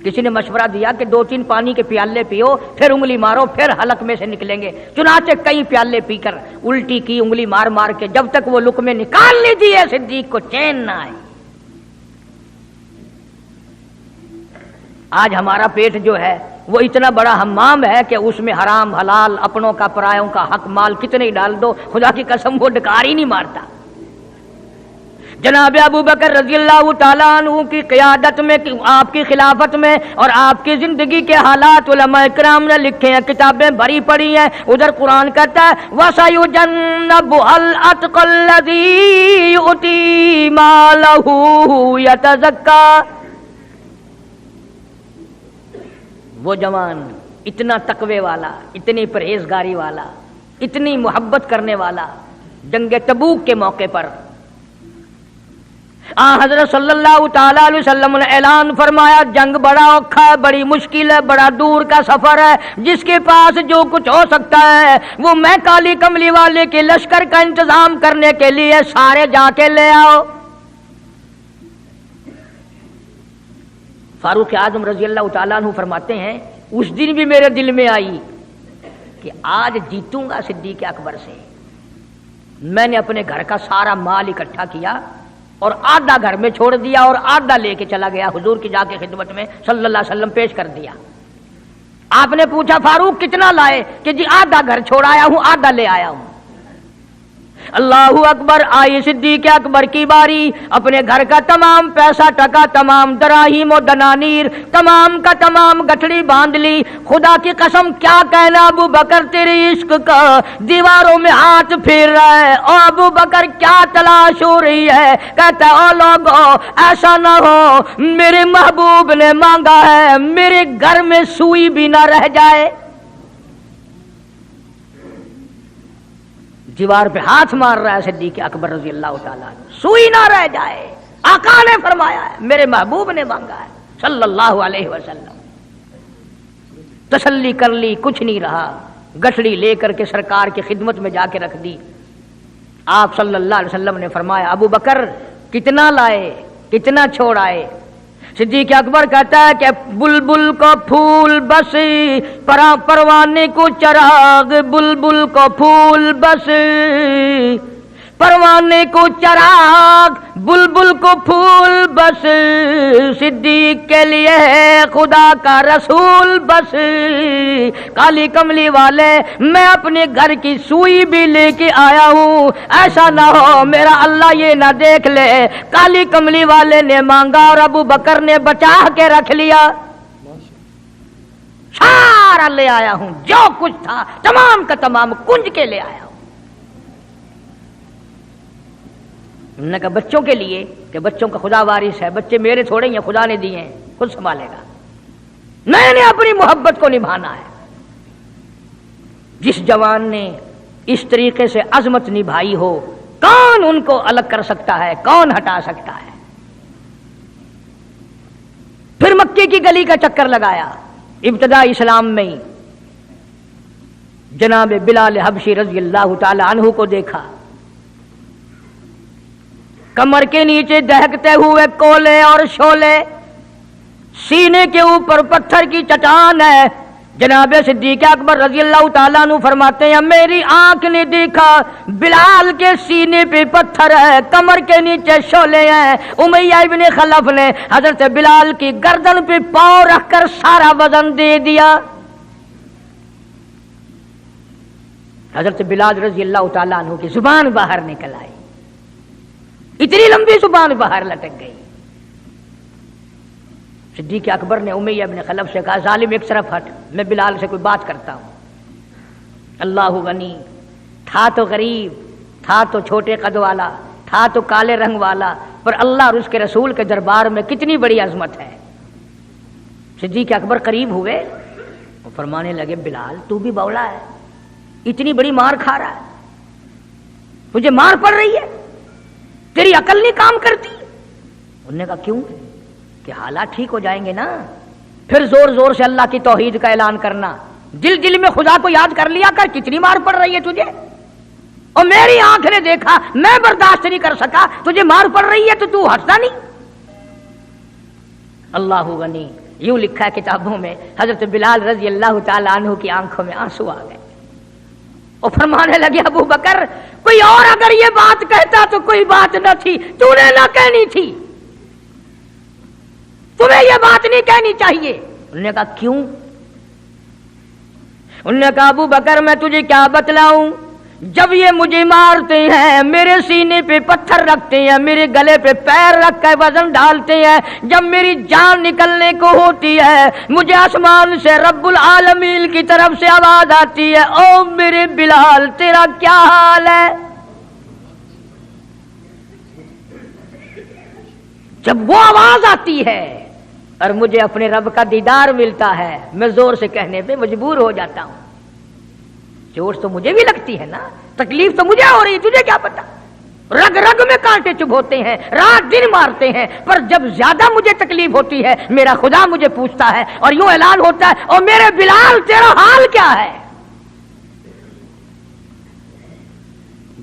किसी ने मशवरा दिया कि 2-3 पानी के प्याले पियो, फिर उंगली मारो, फिर हलक में से निकलेंगे। चुनाचे कई प्याले पीकर उल्टी की, उंगली मार मार के, जब तक वो लुक़मे निकाल नहीं दिए सिद्दीक को चैन ना आए। आज हमारा पेट जो है वो इतना बड़ा हम्माम है कि उसमें हराम हलाल, अपनों का परायों का हक माल कितने ही डाल दो, खुदा की कसम वो डकार ही नहीं मारता। जनाब अबू बकर रज़ियल्लाहु ताला अन्हु की क़ियादत में, आपकी खिलाफत में और आपकी जिंदगी के हालात उलमा इकराम ने लिखे हैं, किताबें भरी पड़ी हैं। उधर कुरान कहता है वसयुजन्नबुल अत्क़ल्लज़ी युती मालहू यतज़क्का। वो जवान इतना तकवे वाला, इतनी परहेजगारी वाला, इतनी मोहब्बत करने वाला, जंग तबूक के मौके पर हज़रत सल्लल्लाहु ताला अलैहि वसल्लम ने ऐलान फरमाया, जंग बड़ा औखा है, बड़ी मुश्किल है, बड़ा दूर का सफर है, जिसके पास जो कुछ हो सकता है वो मैं काली कमली वाले के लश्कर का इंतजाम करने के लिए सारे जाके ले आओ। फारूक आजम रज़ियल्लाहु ताला अन्हु फरमाते हैं, उस दिन भी मेरे दिल में आई कि आज जीतूंगा सिद्दीक़ अकबर से। मैंने अपने घर का सारा माल इकट्ठा किया और आधा घर में छोड़ दिया और आधा लेके चला गया, हुजूर की जाके खिदमत में सल्लल्लाहु अलैहि वसल्लम पेश कर दिया। आपने पूछा फारूक कितना लाए, कि जी आधा घर छोड़ आया हूं, आधा ले आया हूं। अल्लाहु अकबर। आई सिद्दीक़ अकबर की बारी, अपने घर का तमाम पैसा टका, तमाम दराहिम और दनानीर, तमाम का तमाम गठड़ी बांध ली। खुदा की कसम क्या कहना अबू बकर, तेरे इश्क का दीवारों में हाथ फेर रहा है। और अबू बकर क्या तलाश हो रही है, कहता है ओ लोगों ऐसा ना हो मेरे महबूब ने मांगा है मेरे घर में सुई भी ना रह जाए। दीवार पे हाथ मार रहा है सिद्दीक़ अकबर रज़ियल्लाहु ताला, सुई ना रह जाए। आका ने फरमाया है, मेरे महबूब ने मांगा है सल्लल्लाहु अलैहि वसल्लम। तसल्ली कर ली, कुछ नहीं रहा, गठड़ी लेकर के सरकार की खिदमत में जाके रख दी। आप सल्लल्लाहु अलैहि वसल्लम ने फरमाया अबू बकर कितना लाए, कितना छोड़ आए। सिद्दीक़ अकबर कहता है कि बुलबुल को फूल बस, परवाने को चराग, बुलबुल को फूल बस, परवाने को चराग, बुलबुल को फूल बस, सिद्दीक के लिए है खुदा का रसूल बस। काली कमली वाले मैं अपने घर की सुई भी लेके आया हूँ, ऐसा ना हो मेरा अल्लाह ये ना देख ले काली कमली वाले ने मांगा और अबू बकर ने बचा के रख लिया। सारा ले आया हूँ, जो कुछ था तमाम का तमाम कुंज के ले आया हूँ। उन्होंने कहा बच्चों के लिए कि बच्चों का खुदा वारिस है, बच्चे मेरे थोड़े ही हैं, खुदा ने दिए हैं, खुद संभालेगा। मैंने अपनी मोहब्बत को निभाना है। जिस जवान ने इस तरीके से अजमत निभाई हो, कौन उनको अलग कर सकता है, कौन हटा सकता है। फिर मक्के की गली का चक्कर लगाया, इब्तदा इस्लाम में ही जनाब बिलाल हबशी रज़ियल्लाहु ताला अन्हु को देखा। कमर के नीचे दहकते हुए कोले और शोले, सीने के ऊपर पत्थर की चट्टान है, जनाब सिद्दीक अकबर रजी अल्लाह ताला अन्हु फरमाते हैं मेरी आंख ने देखा बिलाल के सीने पे पत्थर है, कमर के नीचे शोले हैं। उमैया इब्ने खलफ ने हजरत बिलाल की गर्दन पे पांव रखकर सारा वजन दे दिया। हजरत बिलाल रजी अल्लाह ताला अन्हु की जुबान बाहर निकल आई, इतनी लंबी जुबान बाहर लटक गई। सिद्दीक अकबर ने उमैया इब्ने खलफ से कहा जालिम एक तरफ हट, मैं बिलाल से कोई बात करता हूं। अल्लाहु गनी, था तो गरीब, था तो छोटे कद वाला, था तो काले रंग वाला, पर अल्लाह और उसके रसूल के दरबार में कितनी बड़ी अजमत है। सिद्दीक अकबर करीब हुए और फरमाने लगे बिलाल तू भी बौला है, इतनी बड़ी मार खा रहा है, तुझे मार पड़ रही है, तेरी अकल नहीं काम करती। उन्होंने कहा क्यों? कि हालात ठीक हो जाएंगे ना, फिर जोर जोर से अल्लाह की तौहीद का ऐलान करना, दिल दिल में खुदा को याद कर लिया कर, कितनी मार पड़ रही है तुझे, और मेरी आंख ने देखा, मैं बर्दाश्त नहीं कर सका, तुझे मार पड़ रही है तो तू हटता नहीं। अल्लाहु गनी, यूं लिखा है किताबों में हजरत बिलाल रजी अल्लाह ताला अन्हु की आंखों में आंसू आ गए और फरमाने लगे अबू बकर कोई और अगर ये बात कहता तो कोई बात न थी, तूने ना कहनी थी, तुम्हें यह बात नहीं कहनी चाहिए। उन्होंने कहा क्यों? उन्होंने कहा अबू बकर मैं तुझे क्या बतलाऊं, जब ये मुझे मारते हैं मेरे सीने पे पत्थर रखते हैं, मेरे गले पे पैर रख कर वजन डालते हैं, जब मेरी जान निकलने को होती है मुझे आसमान से रब्बुल आलमीन की तरफ से आवाज आती है ओ मेरे बिलाल तेरा क्या हाल है। जब वो आवाज आती है और मुझे अपने रब का दीदार मिलता है, मैं जोर से कहने पे मजबूर हो जाता हूं। चोट तो मुझे भी लगती है ना, तकलीफ तो मुझे हो रही, तुझे क्या पता। रग रग में कांटे चुभोते हैं, रात दिन मारते हैं, पर जब ज्यादा मुझे तकलीफ होती है मेरा खुदा मुझे पूछता है और यूं ऐलान होता है और मेरे बिलाल तेरा हाल क्या है।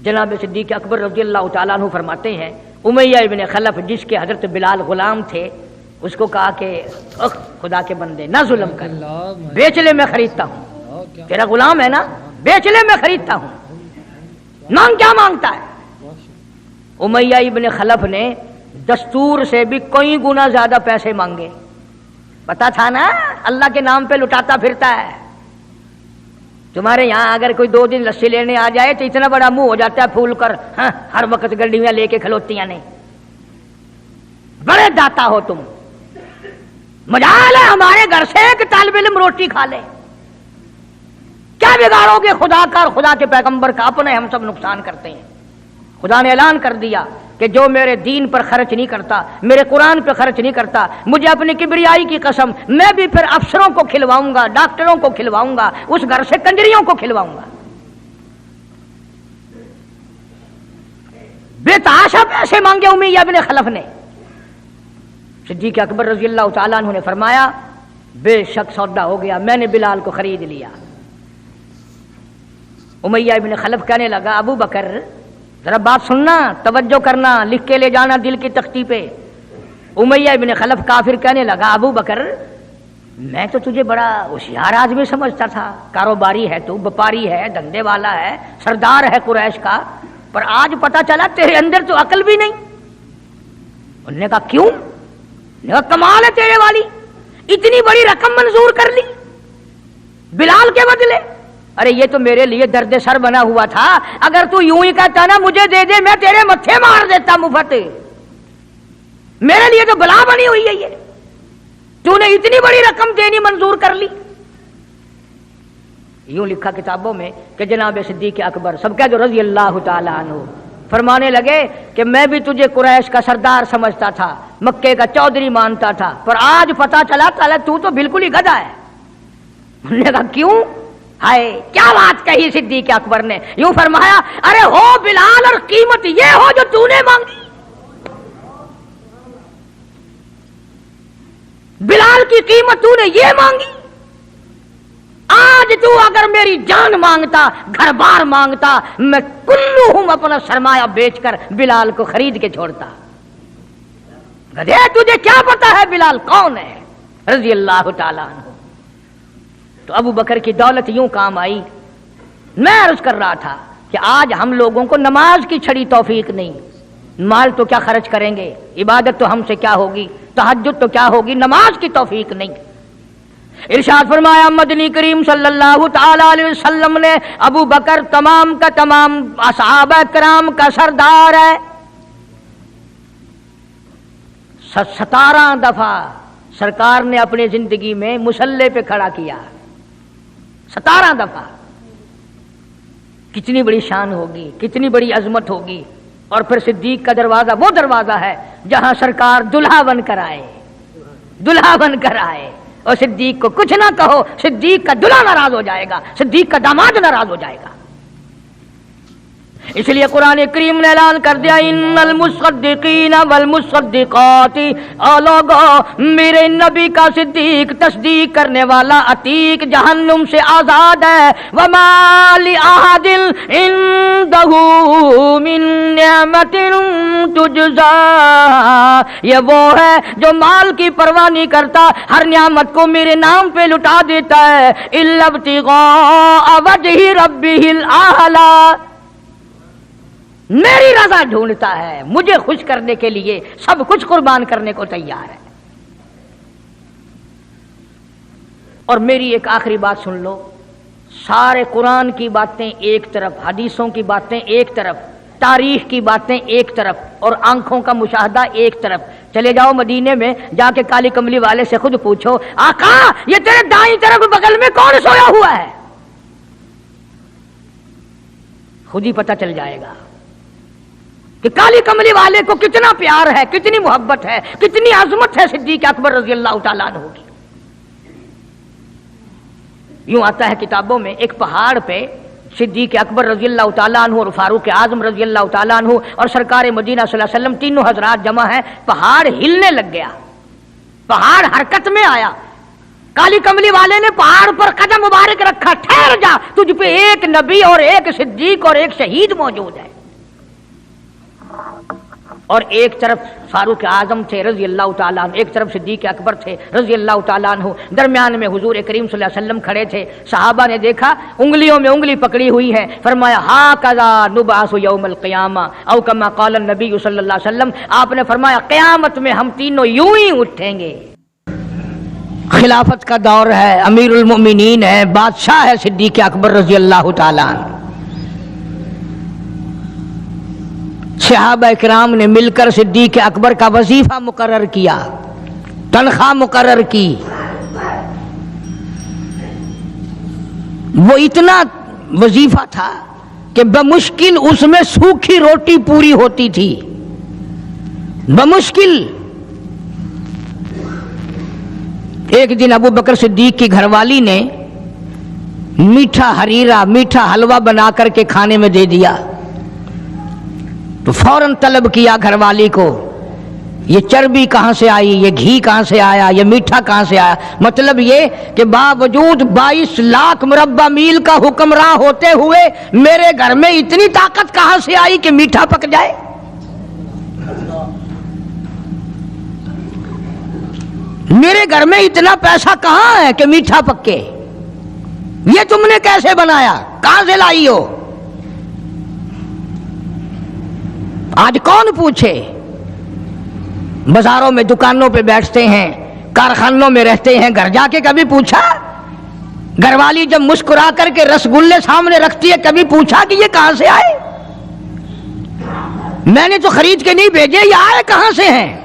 जनाब सिद्दीक अकबर रज़ी अल्लाह ताला अन्हु फरमाते हैं उमैया इब्ने खलफ जिसके हजरत बिलाल गुलाम थे उसको कहा कि खुदा के बंदे ना जुल्म कर, बेच ले मैं खरीदता हूं, तेरा गुलाम है ना, बेच ले मैं खरीदता हूं, मांग क्या मांगता है। उमैया इब्ने खलफ ने दस्तूर से भी कई गुना ज्यादा पैसे मांगे, पता था ना अल्लाह के नाम पे लुटाता फिरता है। तुम्हारे यहां अगर कोई 2 दिन लस्सी लेने आ जाए तो इतना बड़ा मुंह हो जाता है फूल कर, हाँ, हर वक्त गड्डियां लेके खलोतियां नहीं, बड़े दाता हो तुम, मजाल है हमारे घर से एक तालिब इल्म रोटी खा ले, क्या बिगाड़ोगे खुदा का और खुदा के पैगंबर का, अपने हम सब नुकसान करते हैं। खुदा ने ऐलान कर दिया कि जो मेरे दीन पर खर्च नहीं करता, मेरे कुरान पर खर्च नहीं करता, मुझे अपनी किबरियाई की कसम मैं भी फिर अफसरों को खिलवाऊंगा, डॉक्टरों को खिलवाऊंगा, उस घर से कंजरियों को खिलवाऊंगा। बेतहाशा पैसे मांगे उमैया इब्ने खलफ ने। सिद्दीक अकबर रज़ी अल्लाह ताला अन्हु ने फरमाया बेशक सौदा हो गया, मैंने बिलाल को खरीद लिया। उमैया इब्ने खलफ कहने लगा अबू बकर जरा बात सुनना, तवज्जो करना, लिख के ले जाना दिल की तख्ती पे। उमैया इब्ने खलफ काफिर कहने लगा अबू बकर मैं तो तुझे बड़ा होशियार आदमी समझता था, कारोबारी है तू, व्यापारी है, धंधे वाला है, सरदार है कुरैश का, पर आज पता चला तेरे अंदर तो अकल भी नहीं। उन्होंने कहा क्यों? कमाल है तेरे वाली, इतनी बड़ी रकम मंजूर कर ली बिलाल के बदले। अरे ये तो मेरे लिए दर्द सर बना हुआ था, अगर तू यूं ही कहता ना मुझे दे दे मैं तेरे मत्थे मार देता मुफ्त, मेरे लिए तो बला बनी हुई है ये, तूने इतनी बड़ी रकम देनी मंजूर कर ली। यूं लिखा किताबों में कि जनाब सिद्दीक अकबर सब कह दो रज़ी अल्लाह ताला अन्हु फरमाने लगे कि मैं भी तुझे कुरैश का सरदार समझता था, मक्के का चौधरी मानता था, पर आज पता चला ताला तू तो बिल्कुल ही गधा है। उन्होंने कहा क्यों? हाय क्या बात कही सिद्दीक अकबर ने, यूं फरमाया अरे हो बिलाल और कीमत ये हो जो तूने मांगी। बिलाल की कीमत तूने ये मांगी। आज तू अगर मेरी जान मांगता, घर बार मांगता, मैं कुल्लू हूं अपना सरमाया बेचकर बिलाल को खरीद के छोड़ता। गधे तुझे क्या पता है बिलाल कौन है? रज़ी अल्लाह ताला अन्हु। تو ابو بکر کی دولت یوں کام آئی. میں عرض کر رہا تھا کہ آج ہم لوگوں کو نماز کی چھڑی توفیق نہیں، مال تو کیا خرچ کریں گے، عبادت تو ہم سے کیا ہوگی، تہجد تو کیا ہوگی، نماز کی توفیق نہیں. ارشاد فرمایا مدنی کریم صلی اللہ تعالی علیہ وسلم نے ابو بکر تمام کا تمام صحابہ کرام کا سردار ہے. 17 دفعہ سرکار نے اپنی زندگی میں مصلی پہ کھڑا کیا، 17 دفعہ. کتنی بڑی شان ہوگی، کتنی بڑی عظمت ہوگی. اور پھر صدیق کا دروازہ وہ دروازہ ہے جہاں سرکار دلہا بن کر آئے، دلہا بن کر آئے. اور صدیق کو کچھ نہ کہو، صدیق کا دلہا ناراض ہو جائے گا، صدیق کا داماد ناراض ہو جائے گا. اس لیے قرآن کریم نے اعلان کر دیا ان المصدقین والمصدقات، او لوگو میرے نبی کا صدیق تصدیق کرنے والا عتیق جہنم سے آزاد ہے. وما لأحد عنده من نعمت تجزا، یہ وہ ہے جو مال کی پرواہ نہیں کرتا، ہر نعمت کو میرے نام پہ لٹا دیتا ہے. الا ابتغاء وجہ ربہ الاعلی، میری رضا ڈھونڈتا ہے، مجھے خوش کرنے کے لیے سب کچھ قربان کرنے کو تیار ہے. اور میری ایک آخری بات سن لو، سارے قرآن کی باتیں ایک طرف، حدیثوں کی باتیں ایک طرف، تاریخ کی باتیں ایک طرف، اور آنکھوں کا مشاہدہ ایک طرف. چلے جاؤ مدینے میں، جا کے کالی کملی والے سے خود پوچھو آقا یہ تیرے دائیں طرف بغل میں کون سویا ہوا ہے، خود ہی پتہ چل جائے گا کہ کالی کملی والے کو کتنا پیار ہے، کتنی محبت ہے، کتنی عظمت ہے صدیق اکبر رضی اللہ تعالیٰ عنہ کی. یوں آتا ہے کتابوں میں ایک پہاڑ پہ صدیق اکبر رضی اللہ تعالیٰ عنہ اور فاروق اعظم رضی اللہ تعالیٰ عنہ اور سرکار مدینہ صلی اللہ علیہ وسلم تینوں حضرات جمع ہیں. پہاڑ ہلنے لگ گیا، پہاڑ حرکت میں آیا. کالی کملی والے نے پہاڑ پر قدم مبارک رکھا، ٹھہر جا، تجھ پہ ایک نبی اور ایک صدیق اور ایک شہید موجود ہے. اور ایک طرف فاروق اعظم تھے رضی اللہ تعالیٰ عنہ، ایک طرف صدیق اکبر تھے رضی اللہ تعالیٰ عنہ، درمیان میں حضور کریم صلی اللہ علیہ وسلم کھڑے تھے. صحابہ نے دیکھا انگلیوں میں انگلی پکڑی ہوئی ہے، فرمایا ہاکذا نبعث یوم القیامہ او کما قال النبی صلی اللہ علیہ وسلم. آپ نے فرمایا قیامت میں ہم تینوں یوں ہی اٹھیں گے. خلافت کا دور ہے، امیر المؤمنین ہے، بادشاہ ہے صدیق اکبر رضی اللہ تعالیٰ عنہ. صحابہ کرام نے مل کر صدیق اکبر کا وظیفہ مقرر کیا، تنخواہ مقرر کی. وہ اتنا وظیفہ تھا کہ بمشکل اس میں سوکھی روٹی پوری ہوتی تھی، بمشکل. ایک دن ابو بکر صدیق کی گھر والی نے میٹھا ہریرا، میٹھا حلوہ بنا کر کے کھانے میں دے دیا تو فوراً طلب کیا گھر والی کو، یہ چربی کہاں سے آئی، یہ گھی کہاں سے آیا، یہ میٹھا کہاں سے آیا. مطلب یہ کہ باوجود 22 لاکھ مربع میل کا حکمراں ہوتے ہوئے میرے گھر میں اتنی طاقت کہاں سے آئی کہ میٹھا پک جائے. میرے گھر میں اتنا پیسہ کہاں ہے کہ میٹھا پکے، یہ تم نے کیسے بنایا، کہاں سے لائی ہو. آج کون پوچھے، بازاروں میں دکانوں پہ بیٹھتے ہیں، کارخانوں میں رہتے ہیں، گھر جا کے کبھی پوچھا؟ گھر والی جب مسکرا کر کے رسگلے سامنے رکھتی ہے کبھی پوچھا کہ یہ کہاں سے آئے؟ میں نے تو خرید کے نہیں بھیجے، یہ آئے کہاں سے ہیں؟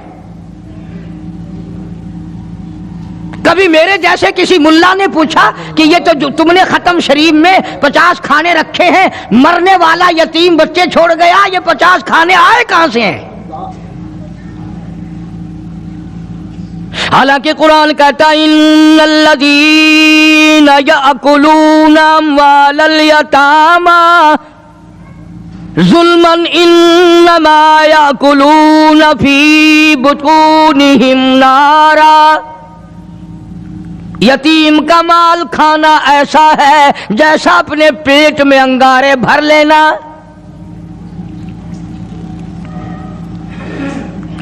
کبھی میرے جیسے کسی ملا نے پوچھا کہ یہ تو جو تم نے ختم شریف میں 50 کھانے رکھے ہیں، مرنے والا یتیم بچے چھوڑ گیا، یہ 50 کھانے آئے کہاں سے ہیں؟ حالانکہ قرآن کہتا ہے ان الذین یأکلون اموال الیتامی ظلما انما یأکلون فی بطونہم نارا. یتیم کا مال کھانا ایسا ہے جیسا اپنے پیٹ میں انگارے بھر لینا.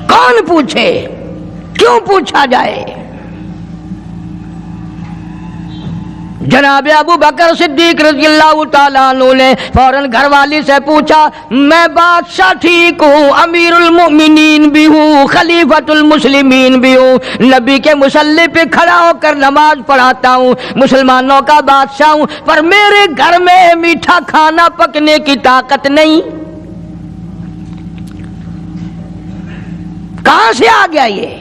کون پوچھے، کیوں پوچھا جائے؟ जनाब अबू बकर सिद्दीक रज़ी अल्लाह तआला अन्हु ने फौरन घर वाली से पूछा, मैं बादशाह ठीक हूँ, अमीरुल मोमिनीन भी हूँ, खलीफतुल मुस्लिमीन भी हूँ, नबी के मुसल्ले पे खड़ा होकर नमाज पढ़ाता हूँ, मुसलमानों का बादशाह हूँ, पर मेरे घर में मीठा खाना पकने की ताकत नहीं। कहां से आ गया ये?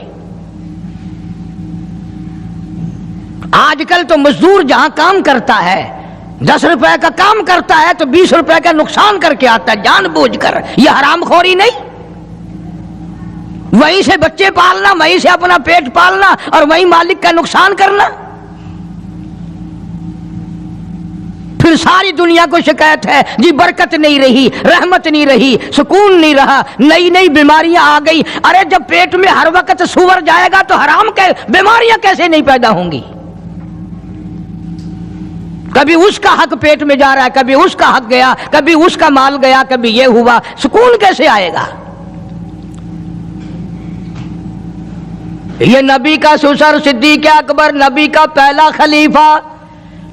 आजकल तो मजदूर जहां काम करता है 10 रुपए का काम करता है तो 20 रुपए का नुकसान करके आता है जानबूझकर। यह हरामखोरी नहीं? वहीं से बच्चे पालना, वहीं से अपना पेट पालना और वहीं मालिक का नुकसान करना। फिर सारी दुनिया को शिकायत है जी बरकत नहीं रही, रहमत नहीं रही, सुकून नहीं रहा, नई नई बीमारियां आ गई। अरे जब पेट में हर वक्त सूअर जाएगा तो हराम के बीमारियां कैसे नहीं पैदा होंगी? कभी उसका हक पेट में जा रहा है, कभी उसका हक गया, कभी उसका माल गया, कभी ये हुआ, सुकून कैसे आएगा? ये नबी का ससुर सिद्दीक अकबर, नबी का पहला खलीफा,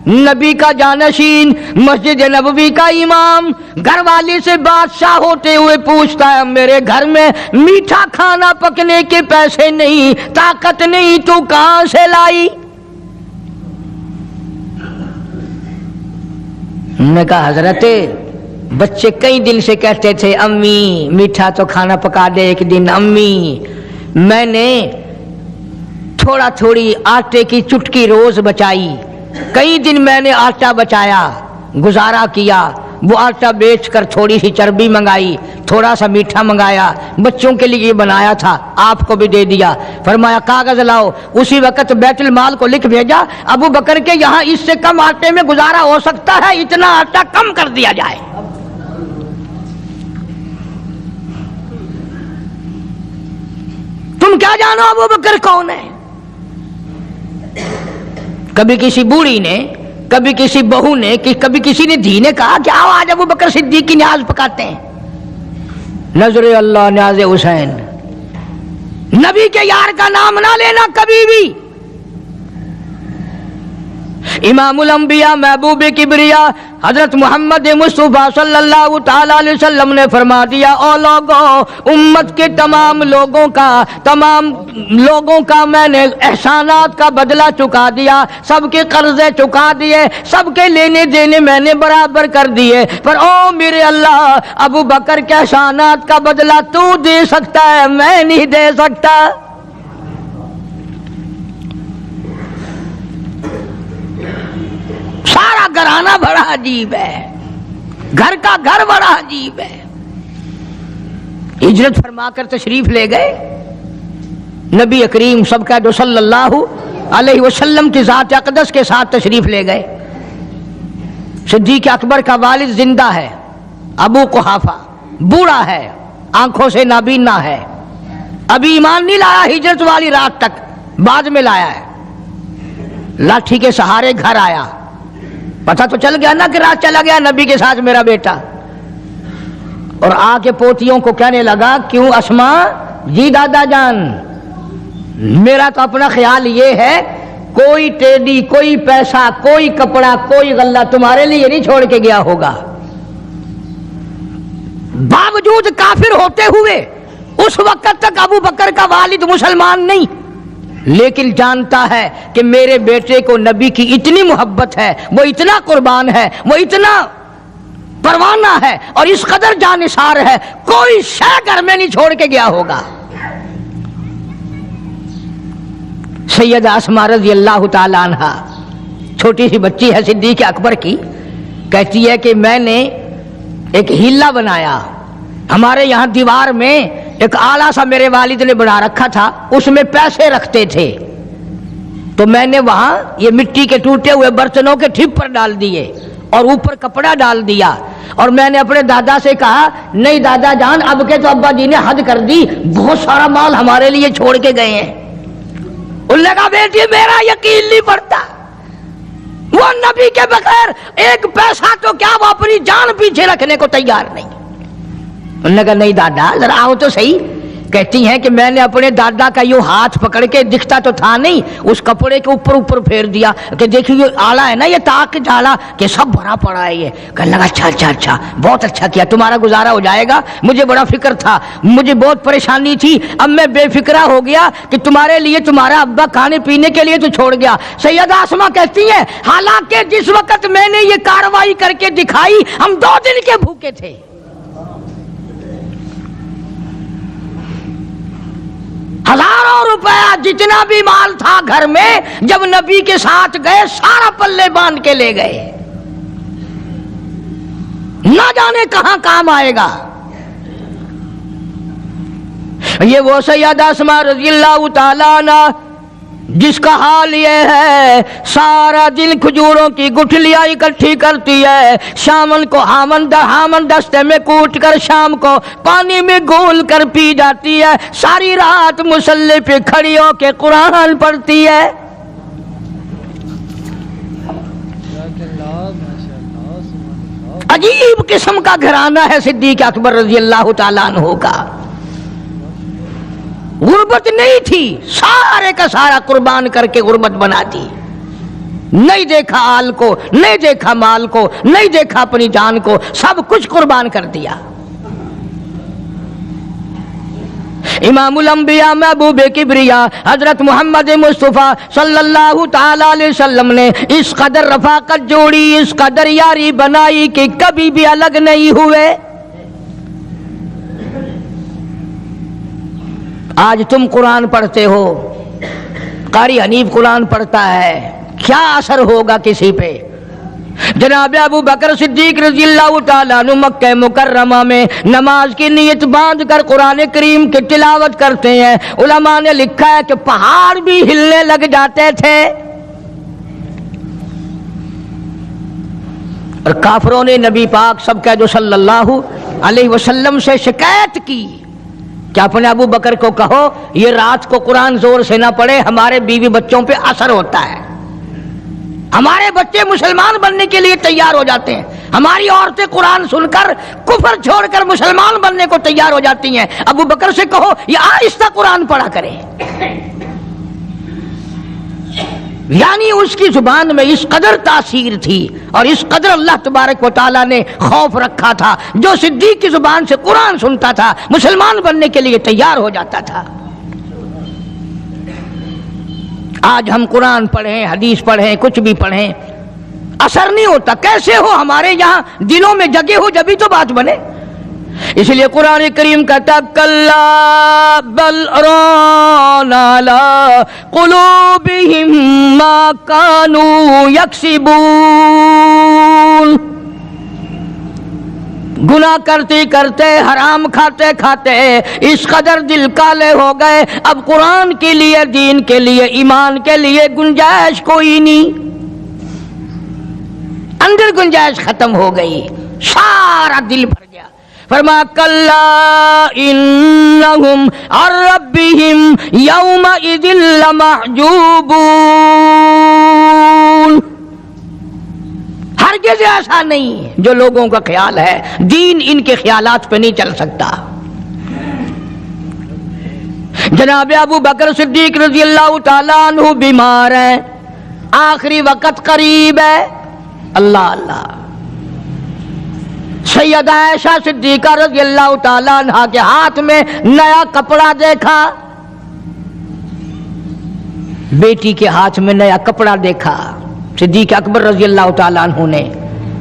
नबी का जानशीन, मस्जिद नबवी का इमाम, घर वाली से बादशाह होते हुए पूछता है, मेरे घर में मीठा खाना पकने के पैसे नहीं, ताकत नहीं, तू कहां से लाई? ने कहा, हजरते बच्चे कई दिन से कहते थे अम्मी मीठा तो खाना पका दे एक दिन। अम्मी मैंने थोड़ा थोड़ी आटे की चुटकी रोज बचाई, कई दिन मैंने आटा बचाया, गुजारा किया, वो आटा बेचकर थोड़ी सी चर्बी मंगाई, थोड़ा सा मीठा मंगाया, बच्चों के लिए बनाया था, आपको भी दे दिया। फरमाया कागज लाओ, उसी वक्त बैतुल माल को लिख भेजा, अबू बकर के यहाँ इससे कम आटे में गुजारा हो सकता है, इतना आटा कम कर दिया जाए। तुम क्या जानो अबू बकर कौन है? कभी किसी बूढ़ी ने, कभी किसी बहू ने, कभी किसी ने धी ने कहा कि आओ आज अबू बकर सिद्दीक की न्याज पकाते हैं। नजरे अल्लाह न्याज़े हुसैन, नबी के यार का नाम ना लेना कभी भी। इमामुल अंबिया महबूब किबरिया हजरत मोहम्मद मुस्तफा सल्लल्लाहु ताला अलैहि वसल्लम ने फरमा दिया, ओ लोगों, उम्मत के तमाम लोगों का मैंने एहसानात का बदला चुका दिया, सबके कर्जे चुका दिए, सबके लेने देने मैंने बराबर कर दिए, पर ओ मेरे अल्लाह, अबू बकर के एहसानात का बदला तू दे सकता है, मैं नहीं दे सकता। सारा घराना बड़ा अजीब है, घर का घर बड़ा अजीब है। हिजरत फरमाकर तशरीफ ले गए नबी करीम सबका दो सल्लल्लाहु अलैहि वसल्लम की जात अक़दस के साथ तशरीफ ले गए। सिद्दीक अकबर का वालिद जिंदा है, अबू कुहाफा बूढ़ा है, आंखों से नाबीना है, अभी ईमान नहीं लाया हिजरत वाली रात तक, बाद में लाया है। लाठी के सहारे घर आया, पता तो चल गया ना कि रात चला गया नबी के साथ मेरा बेटा, और आके पोतियों को कहने लगा, क्यों अस्मा जी दादा जान, मेरा तो अपना ख्याल ये है कोई टेडी, कोई पैसा, कोई कपड़ा, कोई गल्ला तुम्हारे लिए नहीं छोड़ के गया होगा। बावजूद काफिर होते हुए उस वक्त तक अबू बकर का वालिद मुसलमान नहीं, लेकिन जानता है कि मेरे बेटे को नबी की इतनी मोहब्बत है, वो इतना कुर्बान है, वो इतना परवाना है और इस कदर जानिसार है, कोई शय घर में नहीं छोड़ के गया होगा। सैयदा अस्मा रज़ी अल्लाह ताला अन्हा, छोटी सी बच्ची है सिद्दीक अकबर की, कहती है कि मैंने एक हीला बनाया, हमारे यहाँ दीवार में एक आला सा मेरे वालिद ने बना रखा था, उसमें पैसे रखते थे, तो मैंने वहां ये मिट्टी के टूटे हुए बर्तनों के ठिप्पर डाल दिए और ऊपर कपड़ा डाल दिया, और मैंने अपने दादा से कहा, नहीं दादा जान, अब के तो अब्बा जी ने हद कर दी, बहुत सारा माल हमारे लिए छोड़ के गए हैं। उन्होंने कहा, बेटी मेरा यकीन नहीं पड़ता, वो नबी के बगैर एक पैसा तो क्या वो अपनी जान पीछे रखने को तैयार नहीं। उन्होंने कहा, नहीं दादा जरा आओ तो सही, कहती हैं कि मैंने अपने दादा का यूं हाथ पकड़ के, दिखता तो था नहीं, उस कपड़े के ऊपर ऊपर फेर दिया कि देखिए ये आला है ना, ये ताक के डाला कि सब भरा पड़ा है। ये कहने लगा अच्छा अच्छा अच्छा, बहुत अच्छा किया, तुम्हारा गुजारा हो जाएगा। मुझे बड़ा फिक्र था, मुझे बहुत परेशानी थी, अब मैं बेफिक्रा हो गया कि तुम्हारे लिए तुम्हारा अब्बा खाने पीने के लिए तो छोड़ गया। सैयदा आसमा कहती है हालांकि जिस वक्त मैंने ये कार्रवाई करके दिखाई हम 2 दिन के भूखे थे। हजारों रुपया जितना भी माल था घर में, जब नबी के साथ गए सारा पल्ले बांध के ले गए, ना जाने कहां काम आएगा। ये वो सैयदा अस्मा रज़ियल्लाहु ताला अन्हा जिसका हाल ये है सारा दिन खजूरों की गुठलियां इकट्ठी करती है, शामन को हामन दस्ते में कूट कर शाम को पानी में घोल कर पी जाती है, सारी रात मुसल्ले पे खड़ी होकर कुरान पढ़ती है। अजीब किस्म का घराना है सिद्दीक अकबर रज़ियल्लाहु ताला अन्हु का। गुर्बत नहीं थी, सारे का सारा कुर्बान करके गुर्बत बना दी। नहीं देखा आल को, नहीं देखा माल को, नहीं देखा अपनी जान को, सब कुछ कुर्बान कर दिया। इमामुल अंबिया महबूबे किब्रिया हजरत मोहम्मद मुस्तफा सल्लल्लाहु ताला अलैहि वसल्लम ने इस कदर रफाकत जोड़ी, इस कदर यारी बनाई कि कभी भी अलग नहीं हुए। आज तुम कुरान पढ़ते हो, कारी हनीफ कुरान पढ़ता है, क्या असर होगा किसी पे? जनाब अबू बकर सिद्दीक रज़ियल्लाहु ताला अन्हु मक्का मुकर्रमा में नमाज की नीयत बांध कर कुरान करीम की तिलावत करते हैं। उलमा ने लिखा है कि पहाड़ भी हिलने लग जाते थे। और काफरों ने नबी पाक सब कह जो सल्लल्लाहु अलैहि वसल्लम से शिकायत की कि अपने अबू बकर को कहो ये रात को कुरान जोर से ना पढ़े, हमारे बीवी बच्चों पे असर होता है, हमारे बच्चे मुसलमान बनने के लिए तैयार हो जाते हैं, हमारी औरतें कुरान सुनकर कुफर छोड़कर मुसलमान बनने को तैयार हो जाती हैं। अबू बकर से कहो ये आहिस्ता कुरान पढ़ा करे। यानी उसकी जुबान में इस कदर तासीर थी और इस कदर अल्लाह तबारक व तआला ने खौफ रखा था, जो सिद्दीक की जुबान से कुरान सुनता था मुसलमान बनने के लिए तैयार हो जाता था। आज हम कुरान पढ़ें, हदीस पढ़ें, कुछ भी पढ़ें, असर नहीं होता। कैसे हो? हमारे यहाँ दिलों में जगे हो जभी तो बात बने। इसलिए कुरान करीम कहता कल्ला बल राना अला कुलूबिहिम मा कानू यक्सिबून। गुनाह करते करते, हराम खाते खाते इस कदर दिल काले हो गए, अब कुरान के लिए, दीन के लिए, ईमान के लिए गुंजाइश कोई नहीं, अंदर गुंजाइश खत्म हो गई, सारा दिल भर गया। फरमा कल्ला इन्नहुम और रब्बिहिम यौमा इदिल लमहजूबून। हरगिज़ ऐसा नहीं जो लोगों का ख्याल है, दीन इनके ख्यालात पे नहीं चल सकता। जनाब अबू बकर सिद्दीक रज़ियल्लाहु ताला अन्हु बीमार हैं, आखिरी वक्त करीब है। अल्लाह अल्लाह। सैयदा आयशा सिद्दीका रज़ियल्लाहु ताला अन्हा के हाथ में नया कपड़ा देखा, बेटी के हाथ में नया कपड़ा देखा। सिद्दीक अकबर रज़ियल्लाहु ताला अन्हु ने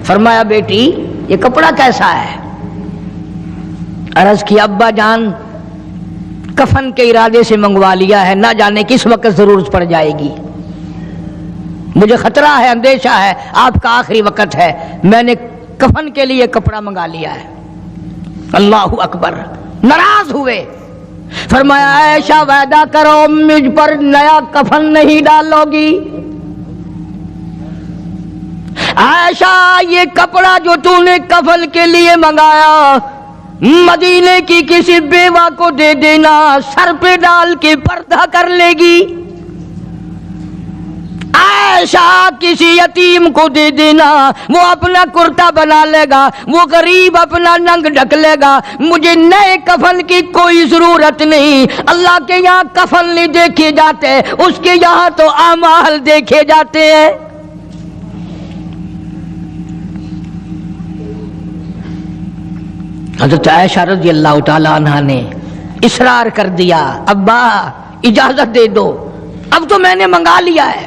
फरमाया बेटी ये कपड़ा कैसा है? अर्ज की अब्बा जान कफन के इरादे से मंगवा लिया है, ना जाने किस वक्त जरूरत पड़ जाएगी, मुझे खतरा है, अंदेशा है, आपका आखिरी वक्त है, मैंने कफन के लिए कपड़ा मंगा लिया है। अल्लाहु अकबर। नाराज हुए, फरमाया ऐशा वादा करो मुझ पर नया कफन नहीं डालोगी। ऐशा ये कपड़ा जो तूने कफन के लिए मंगाया मदीने की किसी बेवा को दे देना, सर पे डाल के पर्दा कर लेगी। عائشہ کسی یتیم کو دے دینا، وہ اپنا کرتا بنا لے گا، وہ غریب اپنا ننگ ڈھک لے گا، مجھے نئے کفن کی کوئی ضرورت نہیں۔ اللہ کے یہاں کفن نہیں دیکھے جاتے، اس کے یہاں تو اعمال دیکھے جاتے ہیں۔ حضرت عائشہ رضی اللہ تعالی عنہا نے اصرار کر دیا، ابا اجازت دے دو، اب تو میں نے منگا لیا ہے،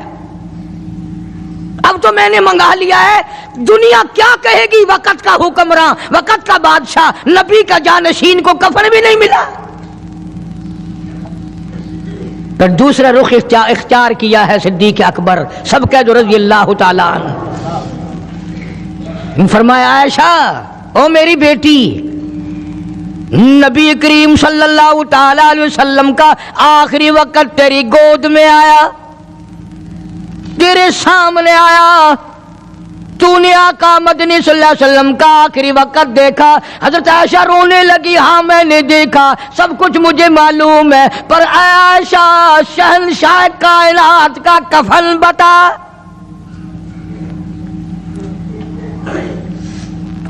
اب تو میں نے منگا لیا ہے، دنیا کیا کہے گی؟ وقت کا حکمراں، وقت کا بادشاہ، نبی کا جانشین کو کفن بھی نہیں ملا۔ پھر دوسرا رخ اختیار کیا ہے صدیق اکبر سب کہہ دو رضی اللہ تعالی عنہ۔ فرمایا عائشہ او میری بیٹی، نبی کریم صلی اللہ تعالی علیہ وسلم کا آخری وقت تیری گود میں آیا، تیرے سامنے آیا، تو نے آقا مدنی صلی اللہ علیہ وسلم کا آخری وقت دیکھا۔ حضرت عائشہ رونے لگی، ہاں میں نے دیکھا، سب کچھ مجھے معلوم ہے، پر عائشہ شہنشاہ کائنات کا کفن بتا۔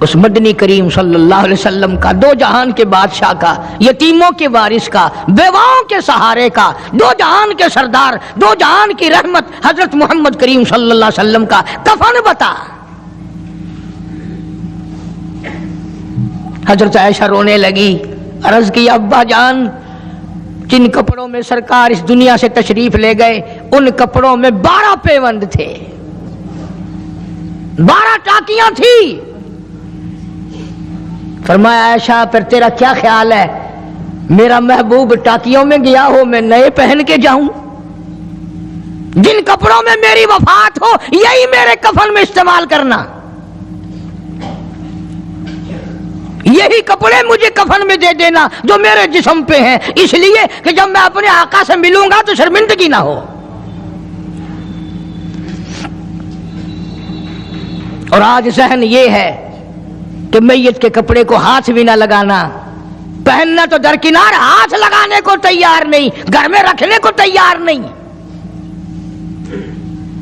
اس مدنی کریم صلی اللہ علیہ وسلم کا، دو جہان کے بادشاہ کا، یتیموں کے وارث کا، بیواؤں کے سہارے کا، دو جہان کے سردار، دو جہان کی رحمت حضرت محمد کریم صلی اللہ علیہ وسلم کا کفن بتا۔ حضرت عائشہ رونے لگی، عرض کی ابا جان، جن کپڑوں میں سرکار اس دنیا سے تشریف لے گئے ان کپڑوں میں 12 پیوند تھے، 12 ٹاکیاں تھی۔ فرمایا عائشہ پھر تیرا کیا خیال ہے، میرا محبوب ٹاکیوں میں گیا ہو میں نئے پہن کے جاؤں؟ جن کپڑوں میں میری وفات ہو یہی میرے کفن میں استعمال کرنا، یہی کپڑے مجھے کفن میں دے دینا جو میرے جسم پہ ہیں، اس لیے کہ جب میں اپنے آقا سے ملوں گا تو شرمندگی نہ ہو۔ اور آج ذہن یہ ہے کہ میت کے کپڑے کو ہاتھ بھی نہ لگانا، پہننا تو درکنار، ہاتھ لگانے کو تیار نہیں، گھر میں رکھنے کو تیار نہیں،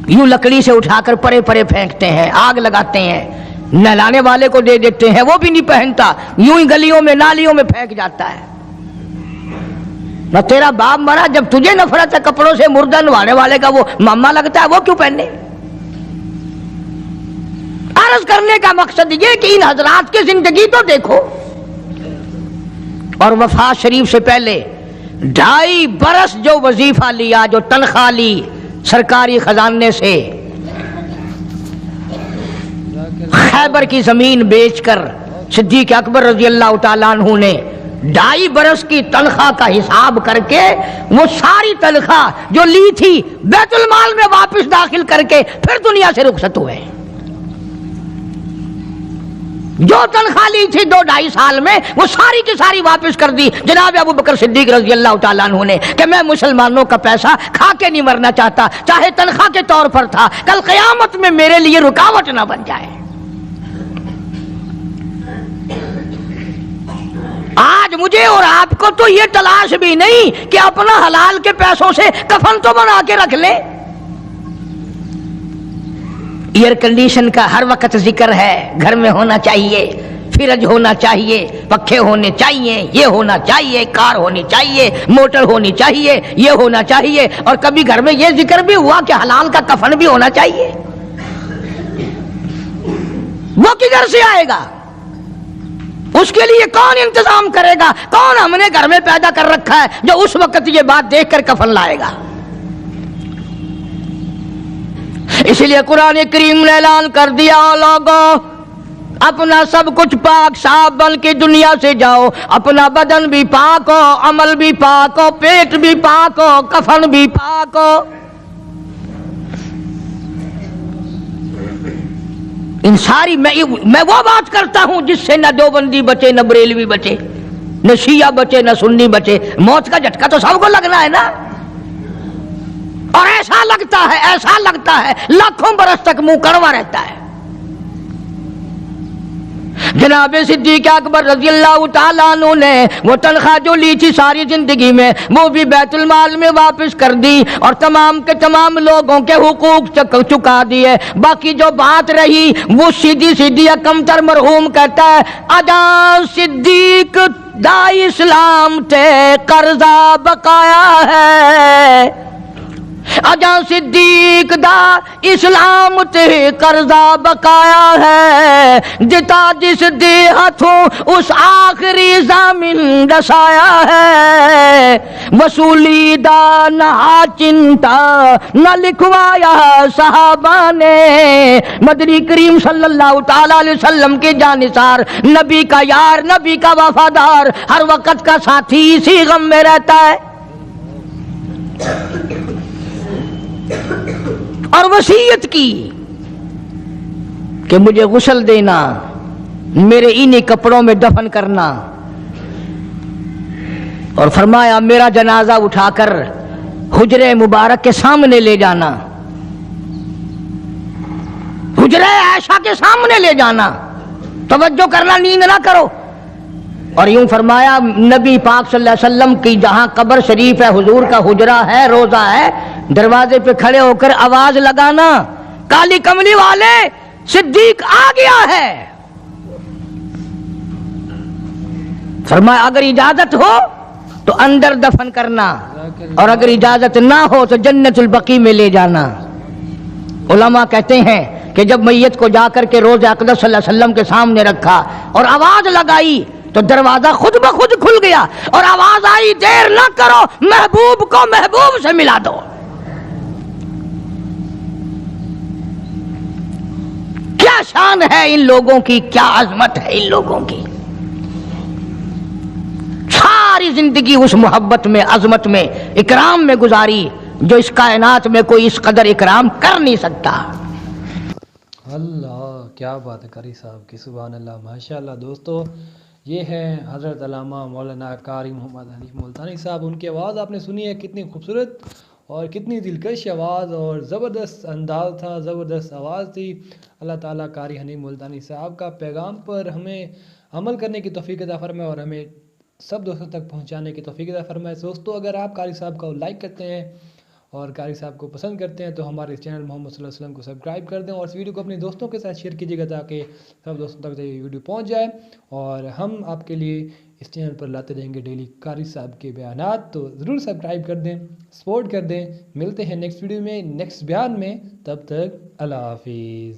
یوں لکڑی سے اٹھا کر پرے پرے پھینکتے ہیں، آگ لگاتے ہیں، نہلانے والے کو دے دیتے ہیں، وہ بھی نہیں پہنتا، یوں ہی گلیوں میں نالیوں میں پھینک جاتا ہے۔ نہ تیرا باپ مرا، جب تجھے نفرت ہے کپڑوں سے، مردہ نوانے والے کا وہ ماما لگتا ہے، وہ کیوں پہنے؟ عرض کرنے کا مقصد یہ کہ ان حضرات کی زندگی تو دیکھو، اور وفات شریف سے پہلے 2.5 برس جو وظیفہ لیا، جو تنخواہ لی سرکاری خزانے سے، خیبر کی زمین بیچ کر صدیق اکبر رضی اللہ تعالیٰ عنہ نے 2.5 برس کی تنخواہ کا حساب کر کے وہ ساری تنخواہ جو لی تھی بیت المال میں واپس داخل کر کے پھر دنیا سے رخصت ہوئے۔ جو تنخواہ لی تھی 2-2.5 سال میں وہ ساری کی ساری واپس کر دی جناب ابو بکر صدیق رضی اللہ تعالیٰ عنہ نے، کہ میں مسلمانوں کا پیسہ کھا کے نہیں مرنا چاہتا، چاہے تنخواہ کے طور پر تھا، کل قیامت میں میرے لیے رکاوٹ نہ بن جائے۔ آج مجھے اور آپ کو تو یہ تلاش بھی نہیں کہ اپنا حلال کے پیسوں سے کفن تو بنا کے رکھ لیں۔ ایئر کنڈیشن کا ہر وقت ذکر ہے، گھر میں ہونا چاہیے، فریج ہونا چاہیے، پنکھے ہونے چاہیے، یہ ہونا چاہیے، کار ہونی چاہیے، موٹر ہونی چاہیے، یہ ہونا چاہیے، اور کبھی گھر میں یہ ذکر بھی ہوا کہ حلال کا کفن بھی ہونا چاہیے۔ وہ کدھر سے آئے گا؟ اس کے لیے کون انتظام کرے گا؟ کون ہم نے گھر میں پیدا کر رکھا ہے جو اس وقت یہ بات دیکھ کر کفن لائے گا؟ اس لیے قرآن کریم نے اعلان کر دیا، لوگوں اپنا سب کچھ پاک صاف بن کے دنیا سے جاؤ، اپنا بدن بھی پاک ہو، عمل بھی پاک ہو، پیٹ بھی پاک ہو، کفن بھی پاک ہو۔ ان ساری میں وہ بات کرتا ہوں جس سے نہ دیوبندی بچے، نہ بریلوی بچے، نہ شیعہ بچے، نہ سنی بچے۔ موت کا جھٹکا تو سب کو لگنا ہے نا، اور ایسا لگتا ہے لاکھوں برس تک منہ کڑوا رہتا ہے۔ جناب صدیق اکبر رضی اللہ تعالیٰ عنہ نے وہ تنخواہ جو لی تھی ساری زندگی میں وہ بھی بیت المال میں واپس کر دی اور تمام کے تمام لوگوں کے حقوق چکا دیے. باقی جو بات رہی وہ سیدھی سیدھی کمتر مرحوم کہتا ہے اجاں صدیق دا اسلام تے قرضہ بقایا ہے, اجاں صدیق دا اسلام تے قرضہ بقایا ہے, جتا جس دے ہاتھوں اس آخری زمین دسایا ہے, وصولی دا نہ چنتا نہ لکھوایا صحابہ نے. مدنی کریم صلی اللہ تعالی علیہ وسلم کے جانثار, نبی کا یار, نبی کا وفادار, ہر وقت کا ساتھی اسی غم میں رہتا ہے. اور وصیت کی کہ مجھے غسل دینا, میرے انہی کپڑوں میں دفن کرنا, اور فرمایا میرا جنازہ اٹھا کر حجرے مبارک کے سامنے لے جانا, حجرے عائشہ کے سامنے لے جانا, توجہ کرنا, نیند نہ کرو. اور یوں فرمایا نبی پاک صلی اللہ علیہ وسلم کی جہاں قبر شریف ہے, حضور کا حجرہ ہے, روضہ ہے, دروازے پہ کھڑے ہو کر آواز لگانا کالی کملی والے صدیق آ گیا ہے. فرمایا اگر اجازت ہو تو اندر دفن کرنا, اور اگر اجازت نہ ہو تو جنت البقیع میں لے جانا. علماء کہتے ہیں کہ جب میت کو جا کر کے روضہ اقدس صلی اللہ علیہ وسلم کے سامنے رکھا اور آواز لگائی تو دروازہ خود بخود کھل گیا, اور آواز آئی دیر نہ کرو, محبوب کو محبوب سے ملا دو. کیا شان ہے ان لوگوں کی, کیا عظمت ہے ان لوگوں کی. ساری زندگی اس محبت میں, عظمت میں, اکرام میں گزاری جو اس کائنات میں کوئی اس قدر اکرام کر نہیں سکتا. اللہ کیا بات ہے قاری صاحب کی, سبحان اللہ, ماشاءاللہ. دوستو یہ ہے حضرت علامہ مولانا قاری محمد حنیف ملتانی صاحب. ان کی آواز آپ نے سنی ہے, کتنی خوبصورت اور کتنی دلکش آواز اور زبردست انداز تھا, زبردست آواز تھی. اللہ تعالیٰ قاری حنیف ملتانی صاحب کا پیغام پر ہمیں عمل کرنے کی توفیق عطا فرمائے اور ہمیں سب دوستوں تک پہنچانے کی توفیق عطا فرمائے. دوستو اگر آپ قاری صاحب کو لائک کرتے ہیں اور قاری صاحب کو پسند کرتے ہیں تو ہمارے اس چینل محمد صلی اللہ علیہ وسلم کو سبسکرائب کر دیں, اور اس ویڈیو کو اپنے دوستوں کے ساتھ شیئر کیجیے گا تاکہ سب دوستوں تک یہ ویڈیو پہنچ جائے. اور ہم آپ کے لیے اس چینل پر لاتے رہیں گے ڈیلی قاری صاحب کے بیانات, تو ضرور سبسکرائب کر دیں, سپورٹ کر دیں. ملتے ہیں نیکسٹ ویڈیو میں, نیکسٹ بیان میں, تب تک اللہ حافظ.